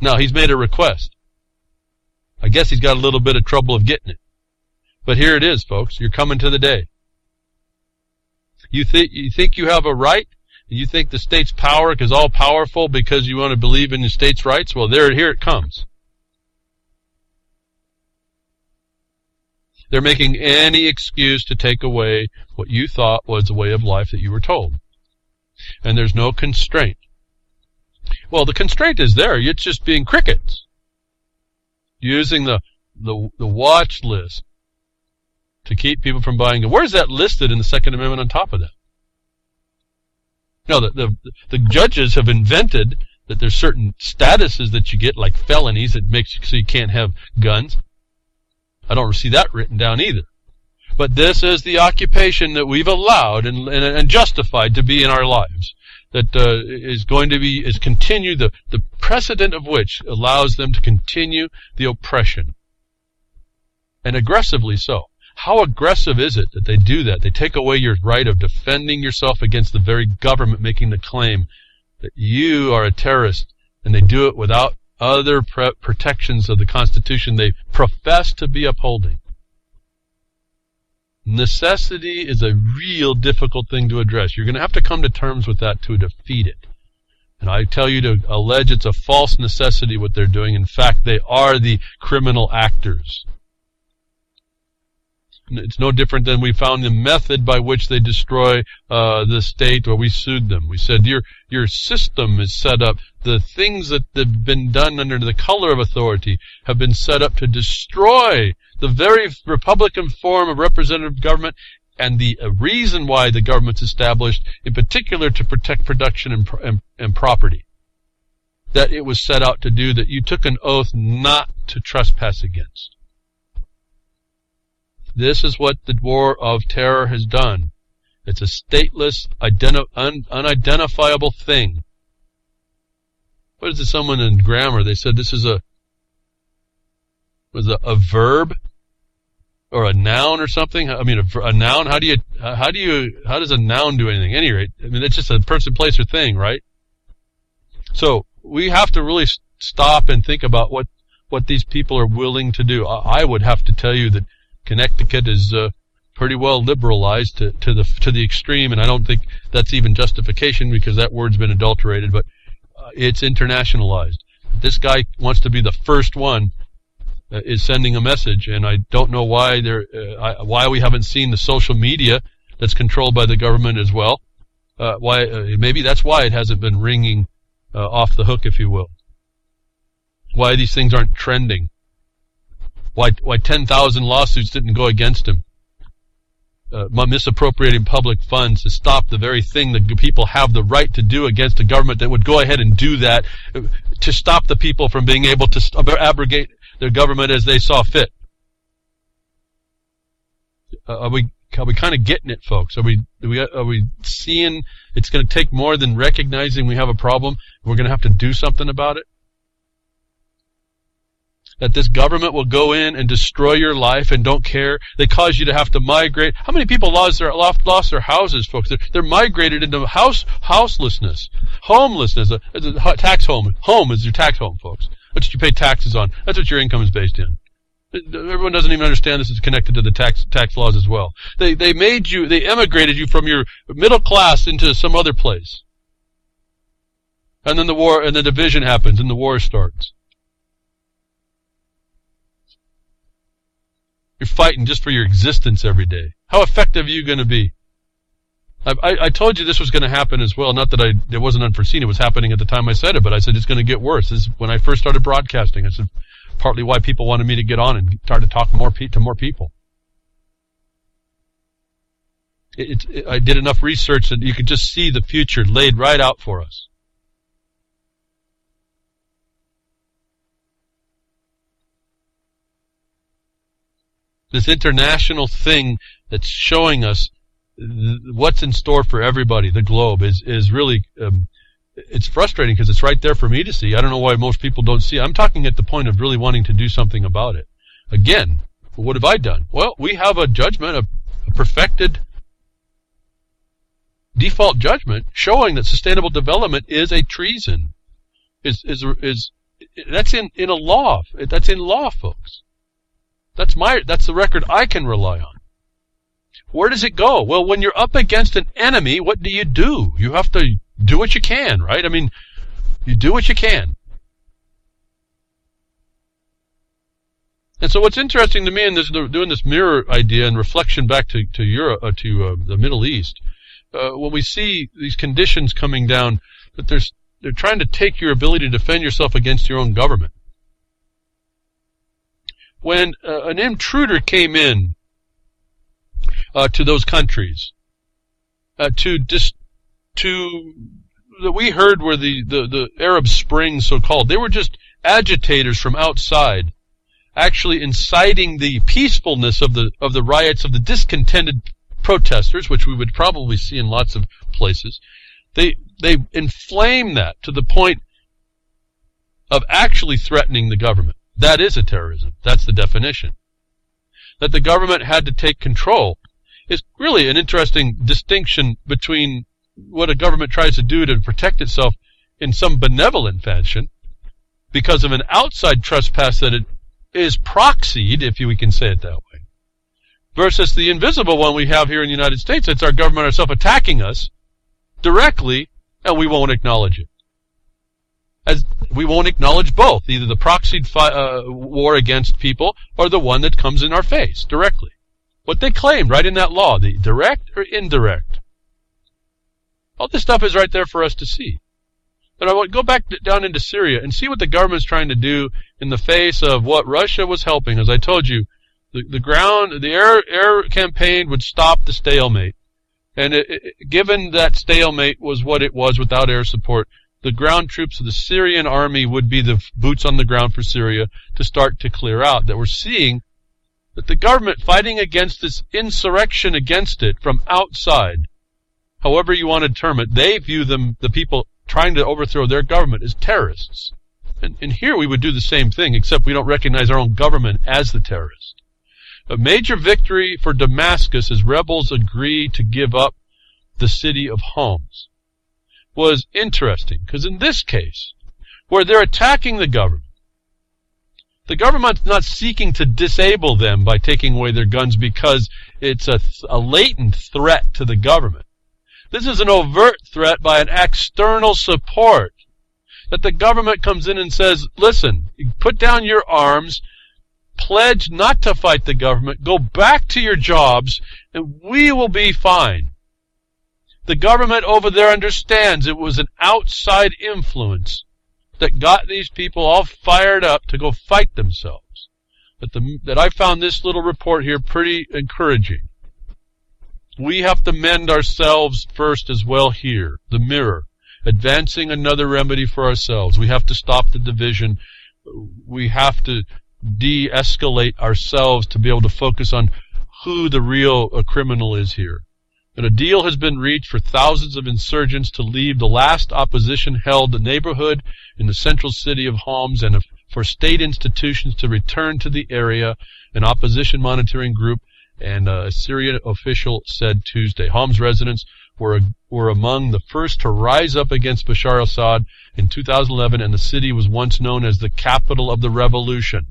Now, he's made a request. I guess he's got a little bit of trouble of getting it. But here it is, folks. You're coming to the day. You think you have a right? You think the state's power is all powerful because you want to believe in the state's rights? Well, here it comes. They're making any excuse to take away what you thought was the way of life that you were told. And there's no constraint. Well, the constraint is there. It's just being crickets. Using the watch list to keep people from buying it. Where's that listed in the Second Amendment on top of that? No, the judges have invented that there's certain statuses that you get, like felonies, that makes you so you can't have guns. I don't see that written down either. But this is the occupation that we've allowed and justified to be in our lives. That is continue, the precedent of which allows them to continue the oppression. And aggressively so. How aggressive is it that they do that? They take away your right of defending yourself against the very government making the claim that you are a terrorist, and they do it without other protections of the Constitution they profess to be upholding. Necessity is a real difficult thing to address. You're going to have to come to terms with that to defeat it. And I tell you to allege it's a false necessity what they're doing. In fact, they are the criminal actors. It's no different than we found the method by which they destroy the state, or we sued them. We said, your system is set up. The things that have been done under the color of authority have been set up to destroy the very Republican form of representative government, and the reason why the government's established, in particular to protect production and property, that it was set out to do, that you took an oath not to trespass against. This is what the war of terror has done. It's a stateless, unidentifiable thing. What is it? Someone in grammar, they said this is a verb or a noun or something. I mean, a noun. How does a noun do anything? At any rate, I mean, it's just a person, place, or thing, right? So we have to really stop and think about what these people are willing to do. I would have to tell you that Connecticut is pretty well liberalized to the extreme, and I don't think that's even justification because that word's been adulterated, but it's internationalized. This guy wants to be the first one is sending a message, and I don't know why why we haven't seen the social media that's controlled by the government as well. Maybe that's why it hasn't been ringing off the hook, if you will. Why these things aren't trending. Why 10,000 lawsuits didn't go against him. Misappropriating public funds to stop the very thing that people have the right to do against a government that would go ahead and do that to stop the people from being able to abrogate their government as they saw fit. Are we kind of getting it, folks? Are we seeing it's going to take more than recognizing we have a problem? We're going to have to do something about it. that this government will go in and destroy your life and don't care. They cause you to have to migrate. How many people lost their houses, folks? They're migrated into houselessness, homelessness, tax home. Home is your tax home, folks. That's what you pay taxes on. That's what your income is based in. Everyone doesn't even understand this is connected to the tax laws as well. They emigrated you from your middle class into some other place. And then the war and the division happens and the war starts. You're fighting just for your existence every day. How effective are you going to be? I told you this was going to happen as well. Not that it wasn't unforeseen. It was happening at the time I said it, but I said it's going to get worse. This is when I first started broadcasting. I said partly why people wanted me to get on and start to talk to more people. I did enough research that you could just see the future laid right out for us. This international thing that's showing us what's in store for everybody, the globe, is really, it's frustrating because it's right there for me to see. I don't know why most people don't see it. I'm talking at the point of really wanting to do something about it. Again, what have I done? Well, we have a judgment, a perfected default judgment showing that sustainable development is a treason. That's in a law. That's in law, folks. That's the record I can rely on. Where does it go? Well, when you're up against an enemy, what do? You have to do what you can, right? I mean, you do what you can. And so what's interesting to me in this, doing this mirror idea and reflection back to Europe, to the Middle East, when we see these conditions coming down, that they're trying to take your ability to defend yourself against your own government. When an intruder came in to those countries, that we heard were the Arab Spring, so-called, they were just agitators from outside, actually inciting the peacefulness of the riots of the discontented protesters, which we would probably see in lots of places. They inflame that to the point of actually threatening the government. That is a terrorism. That's the definition. That the government had to take control is really an interesting distinction between what a government tries to do to protect itself in some benevolent fashion because of an outside trespass that it is proxied, if we can say it that way, versus the invisible one we have here in the United States. It's our government ourselves attacking us directly, and we won't acknowledge it. As we won't acknowledge both, either the proxied war against people or the one that comes in our face directly. What they claimed right in that law, the direct or indirect. All this stuff is right there for us to see. But I want to go back down into Syria and see what the government's trying to do in the face of what Russia was helping. As I told you, the air campaign would stop the stalemate. And given that stalemate was what it was without air support, the ground troops of the Syrian army would be the boots on the ground for Syria to start to clear out. That we're seeing that the government fighting against this insurrection against it from outside, however you want to term it, they view them, the people trying to overthrow their government, as terrorists. And here we would do the same thing, except we don't recognize our own government as the terrorist. A major victory for Damascus as rebels agree to give up the city of Homs was interesting, because in this case, where they're attacking the government's not seeking to disable them by taking away their guns because it's a latent threat to the government. This is an overt threat by an external support. That the government comes in and says, listen, put down your arms, pledge not to fight the government, go back to your jobs, and we will be fine. The government over there understands it was an outside influence that got these people all fired up to go fight themselves. That I found this little report here pretty encouraging. We have to mend ourselves first as well here. The mirror. Advancing another remedy for ourselves. We have to stop the division. We have to de-escalate ourselves to be able to focus on who the real criminal is here. And a deal has been reached for thousands of insurgents to leave the last opposition-held neighborhood in the central city of Homs and for state institutions to return to the area, an opposition monitoring group and a Syrian official said Tuesday. Homs residents were among the first to rise up against Bashar al-Assad in 2011, and the city was once known as the capital of the revolution.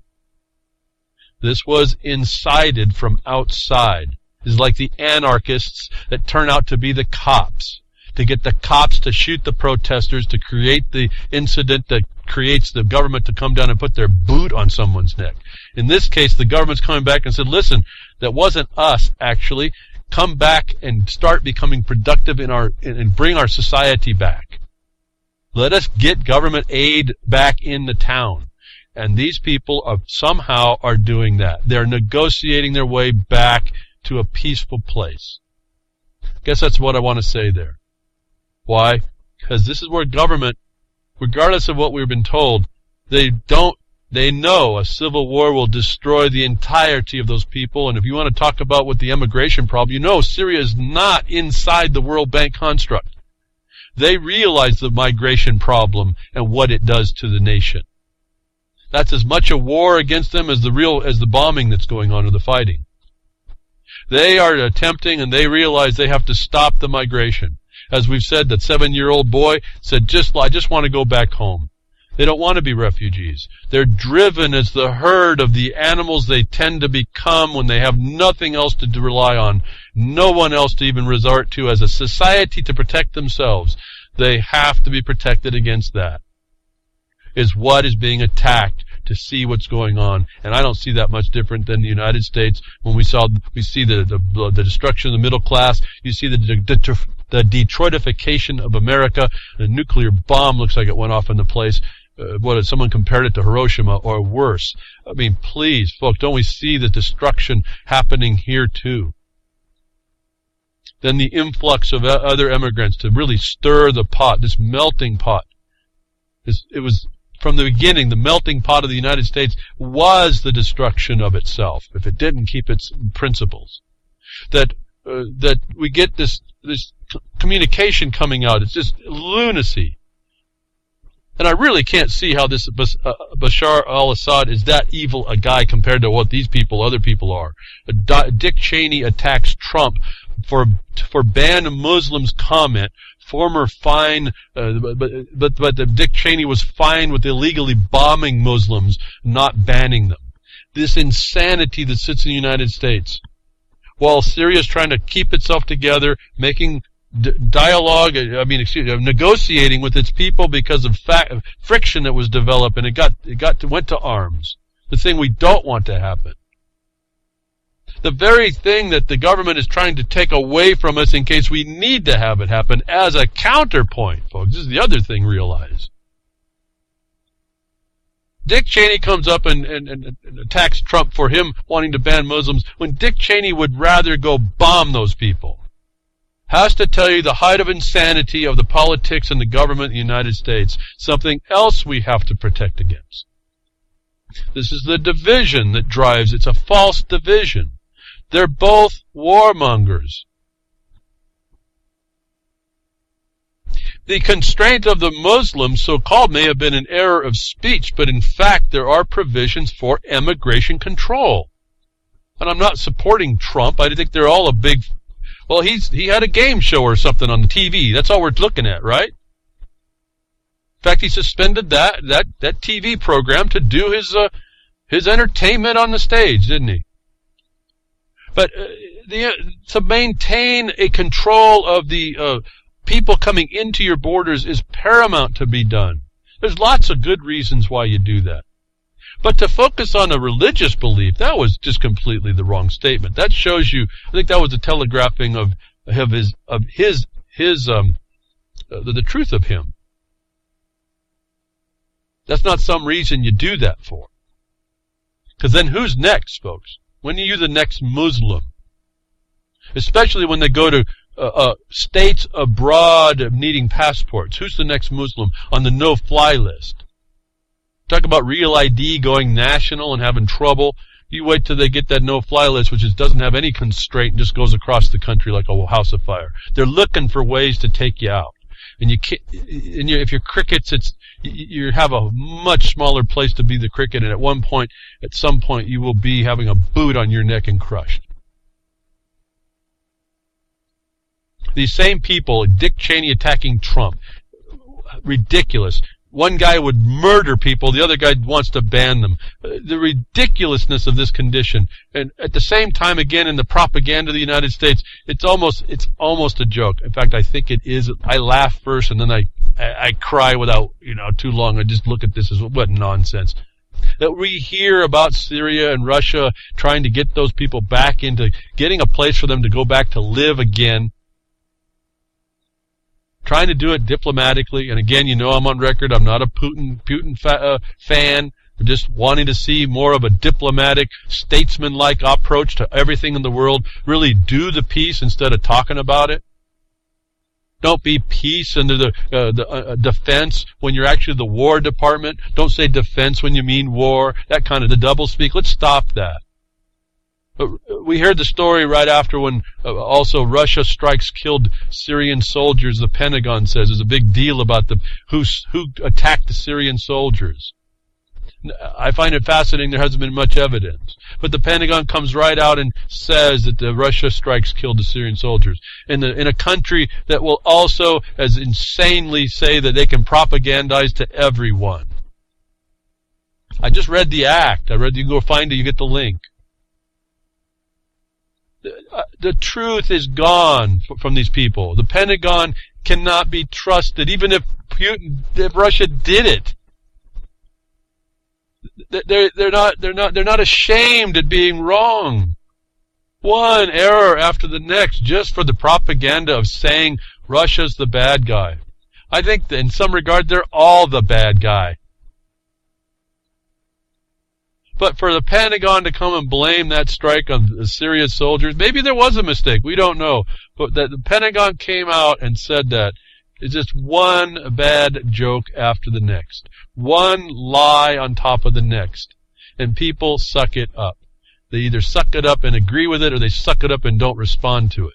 This was incited from outside. It's like the anarchists that turn out to be the cops, to get the cops to shoot the protesters, to create the incident that creates the government to come down and put their boot on someone's neck. In this case, the government's coming back and said, listen, that wasn't us, actually. Come back and start becoming productive and bring our society back. Let us get government aid back in the town. And these people somehow are doing that. They're negotiating their way back to a peaceful place. I guess that's what I want to say there. Why? Because this is where government, regardless of what we've been told, they know a civil war will destroy the entirety of those people. And if you want to talk about what the immigration problem, you know Syria is not inside the World Bank construct. They realize the migration problem and what it does to the nation. That's as much a war against them as the bombing that's going on or the fighting. They are attempting, and they realize they have to stop the migration. As we've said, that 7-year-old boy said, I just want to go back home. They don't want to be refugees. They're driven as the herd of the animals they tend to become when they have nothing else to rely on, no one else to even resort to as a society to protect themselves. They have to be protected against that. Is what is being attacked to see what's going on. And I don't see that much different than the United States when we see the destruction of the middle class. You see the Detroitification of America. The nuclear bomb looks like it went off in the place. Someone compared it to Hiroshima or worse. I mean, please, folks, don't we see the destruction happening here too? Then the influx of other immigrants to really stir the pot, this melting pot. It was from the beginning, the melting pot of the United States was the destruction of itself if it didn't keep its principles. That we get this communication coming out. It's just lunacy. And I really can't see how this Bashar al-Assad is that evil a guy compared to what these other people are. Dick Cheney attacks Trump for ban Muslims comment. Former fine, but Dick Cheney was fine with illegally bombing Muslims, not banning them. This insanity that sits in the United States. While Syria is trying to keep itself together, making negotiating with its people because of friction that was developed, and it went to arms. The thing we don't want to happen. The very thing that the government is trying to take away from us in case we need to have it happen as a counterpoint, folks. This is the other thing, realize. Dick Cheney comes up and attacks Trump for him wanting to ban Muslims when Dick Cheney would rather go bomb those people. Has to tell you the height of insanity of the politics and the government in the United States. Something else we have to protect against. This is the division that drives. It's a false division. They're both warmongers. The constraint of the Muslims, so-called, may have been an error of speech, but in fact there are provisions for immigration control. And I'm not supporting Trump. I think they're all he had a game show or something on the TV. That's all we're looking at, right? In fact, he suspended that TV program to do his entertainment on the stage, didn't he? But to maintain a control of the people coming into your borders is paramount to be done. There's lots of good reasons why you do that. But to focus on a religious belief, that was just completely the wrong statement. That shows you, I think that was a telegraphing of the truth of him. That's not some reason you do that for. Because then who's next, folks? When are you the next Muslim? Especially when they go to states abroad needing passports. Who's the next Muslim on the no-fly list? Talk about real ID going national and having trouble. You wait till they get that no-fly list, which doesn't have any constraint and just goes across the country like a house of fire. They're looking for ways to take you out. And you can't, and if you're crickets, you have a much smaller place to be the cricket, and at some point, you will be having a boot on your neck and crushed. These same people, Dick Cheney attacking Trump, ridiculous. One guy would murder people, the other guy wants to ban them. The ridiculousness of this condition. And at the same time, again, in the propaganda of the United States, it's almost a joke. In fact, I think it is. I laugh first, and then I cry without, too long. I just look at this as what nonsense. That we hear about Syria and Russia trying to get those people back into getting a place for them to go back to live again. Trying to do it diplomatically, and again, I'm on record. I'm not a Putin fan. I'm just wanting to see more of a diplomatic, statesman-like approach to everything in the world. Really do the peace instead of talking about it. Don't be peace under the defense when you're actually the War Department. Don't say defense when you mean war. That kind of the doublespeak. Let's stop that. We heard the story right after when also Russia strikes killed Syrian soldiers. The Pentagon says there's a big deal about who attacked the Syrian soldiers. I find it fascinating. There hasn't been much evidence, but the Pentagon comes right out and says that the Russia strikes killed the Syrian soldiers in a country that will also as insanely say that they can propagandize to everyone. I just read the act. You can go find it. You get the link. The truth is gone from these people. The Pentagon cannot be trusted, even if Russia did it. They're not ashamed at being wrong. One error after the next, just for the propaganda of saying Russia's the bad guy. I think that in some regard they're all the bad guy. But for the Pentagon to come and blame that strike on the Syrian soldiers, maybe there was a mistake. We don't know. But that the Pentagon came out and said that is just one bad joke after the next. One lie on top of the next. And people suck it up. They either suck it up and agree with it, or they suck it up and don't respond to it.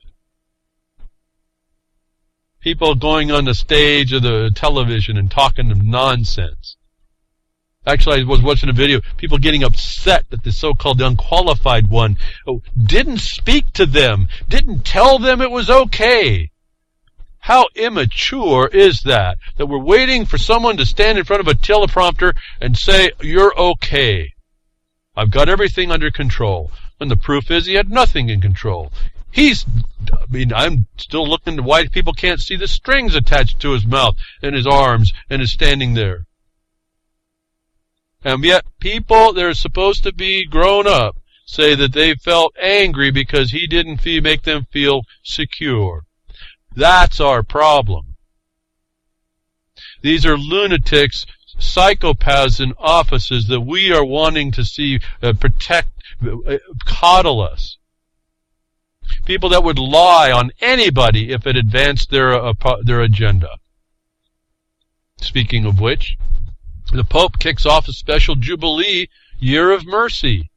People going on the stage of the television and talking nonsense. Actually, I was watching a video, people getting upset that the so-called unqualified one didn't speak to them, didn't tell them it was okay. How immature is that? That we're waiting for someone to stand in front of a teleprompter and say, you're okay. I've got everything under control. And the proof is he had nothing in control. I'm still looking to why people can't see the strings attached to his mouth and his arms and is standing there. And yet people that are supposed to be grown up say that they felt angry because he didn't make them feel secure. That's our problem. These are lunatics, psychopaths in offices that we are wanting to see protect, coddle us. People that would lie on anybody if it advanced their agenda. Speaking of which, the Pope kicks off a special Jubilee Year of Mercy.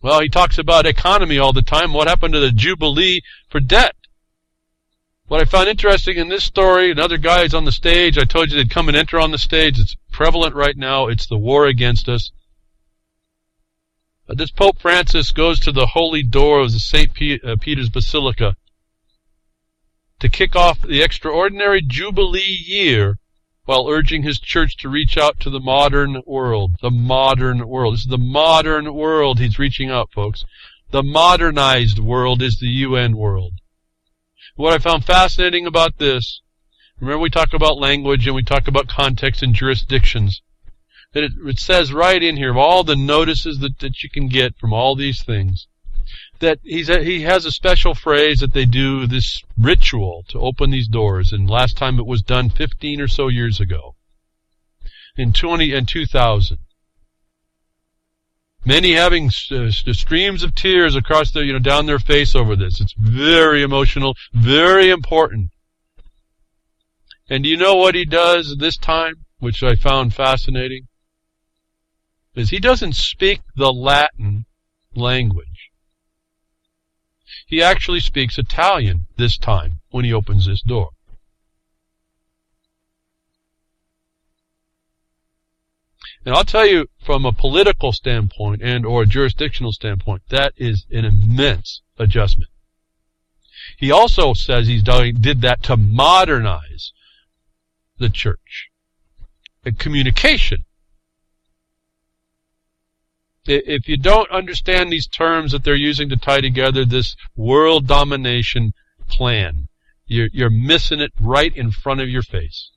Well, he talks about economy all the time. What happened to the Jubilee for debt? What I found interesting in this story, another guy is on the stage. I told you they'd come and enter on the stage. It's prevalent right now. It's the war against us. This Pope Francis goes to the holy door of the St. Peter's Basilica to kick off the extraordinary Jubilee year while urging his church to reach out to the modern world. The modern world. This is the modern world he's reaching out, folks. The modernized world is the UN world. What I found fascinating about this, remember we talk about language and we talk about context and jurisdictions, that it says right in here, of all the notices that you can get from all these things, that he has a special phrase that they do this ritual to open these doors, and last time it was done 15 or so years ago, in 2000. Many having streams of tears across their, down their face over this. It's very emotional, very important. And do you know what he does this time, which I found fascinating? Is he doesn't speak the Latin language. He actually speaks Italian this time when he opens this door. And I'll tell you, from a political standpoint and or a jurisdictional standpoint, that is an immense adjustment. He also says did that to modernize the church. And communication. If you don't understand these terms that they're using to tie together this world domination plan, you're missing it right in front of your face.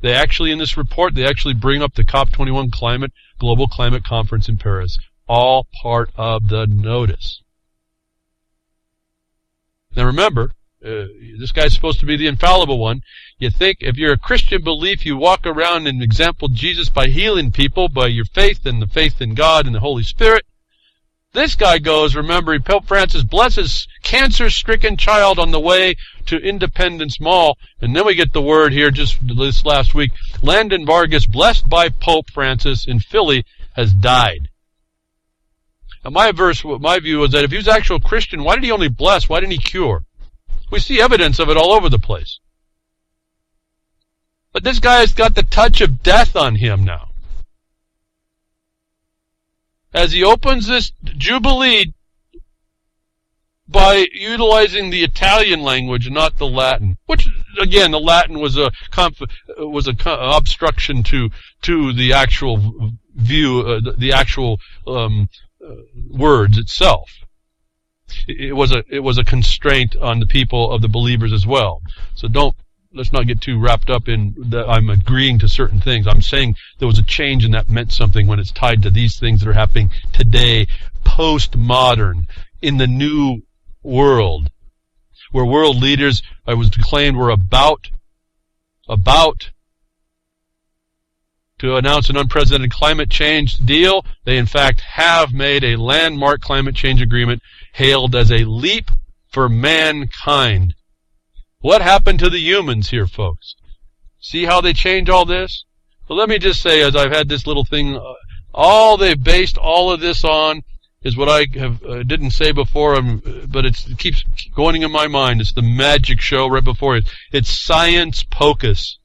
They actually, in this report, they actually bring up the COP21 Global Climate Conference in Paris, all part of the notice. Now remember, this guy's supposed to be the infallible one. You think if you're a Christian belief, you walk around and example Jesus by healing people by your faith and the faith in God and the Holy Spirit. This guy goes, remember, Pope Francis blesses cancer-stricken child on the way to Independence Mall. And then we get the word here just this last week. Landon Vargas, blessed by Pope Francis in Philly, has died. Now my view was that if he was an actual Christian, why did he only bless? Why didn't he cure? We see evidence of it all over the place. But this guy has got the touch of death on him now. As he opens this Jubilee by utilizing the Italian language, not the Latin, which again the Latin was a obstruction to the actual view, the actual words itself. It was a constraint on the people of the believers as well. So let's not get too wrapped up in that I'm agreeing to certain things. I'm saying there was a change and that meant something when it's tied to these things that are happening today, postmodern, in the new world, where world leaders, I was declaimed, were about to announce an unprecedented climate change deal. They in fact have made a landmark climate change agreement hailed as a leap for mankind. What happened to the humans here, folks? See how they change all this? Well, let me just say, as I've had this little thing, all they've based all of this on is what I didn't say before, but it keeps going in my mind. It's the magic show right before it. It's Sciencepocus.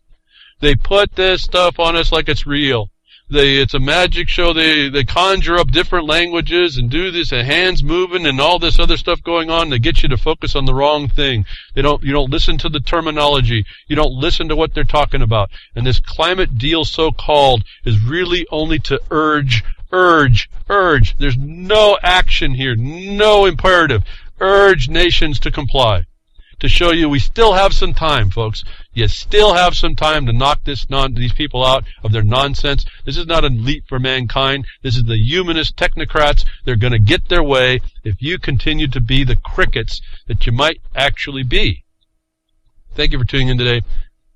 They put this stuff on us like it's real. It's a magic show. They conjure up different languages and do this, and hands moving and all this other stuff going on to get you to focus on the wrong thing. You don't listen to the terminology. You don't listen to what they're talking about. And this climate deal, so-called, is really only to urge. There's no action here, no imperative. Urge nations to comply. To show you we still have some time, folks. You still have some time to knock these people out of their nonsense. This is not a leap for mankind. This is the humanist technocrats. They're going to get their way if you continue to be the crickets that you might actually be. Thank you for tuning in today.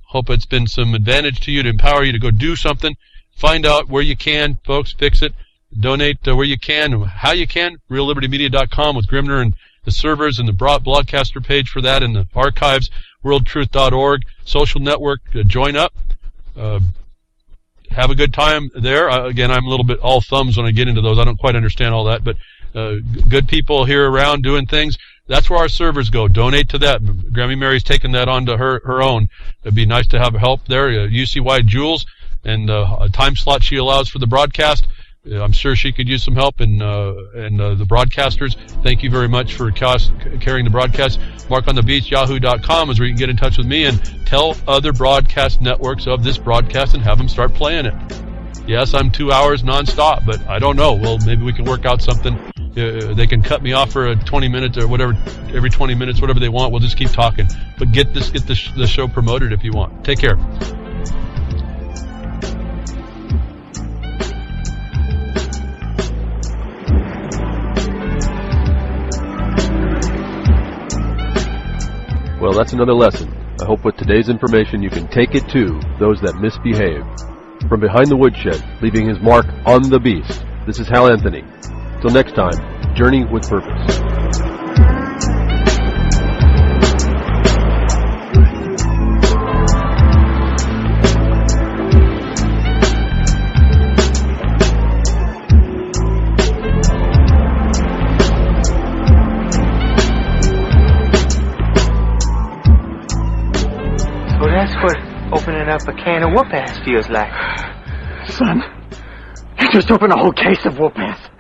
Hope it's been some advantage to you, to empower you to go do something. Find out where you can, folks. Fix it. Donate where you can, how you can. RealLibertyMedia.com with Grimner and the servers and the broadcaster page for that, and the archives, worldtruth.org, social network. Join up. Have a good time there. Again, I'm a little bit all thumbs when I get into those. I don't quite understand all that, but good people here around doing things. That's where our servers go. Donate to that. Grammy Mary's taken that on to her own. It'd be nice to have help there. UCY Jules and a time slot she allows for the broadcast. I'm sure she could use some help, and the broadcasters. Thank you very much for carrying the broadcast. MarkOnTheBeach.yahoo.com is where you can get in touch with me and tell other broadcast networks of this broadcast and have them start playing it. Yes, I'm 2 hours nonstop, but I don't know. Well, maybe we can work out something. They can cut me off for 20 minutes or whatever, every 20 minutes, whatever they want. We'll just keep talking. But get the show promoted if you want. Take care. Well, that's another lesson. I hope with today's information you can take it to those that misbehave. From behind the woodshed, leaving his mark on the beast, this is Hal Anthony. Till next time, journey with purpose. That's what opening up a can of whoop-ass feels like. Son, Just open a whole case of whoop-ass.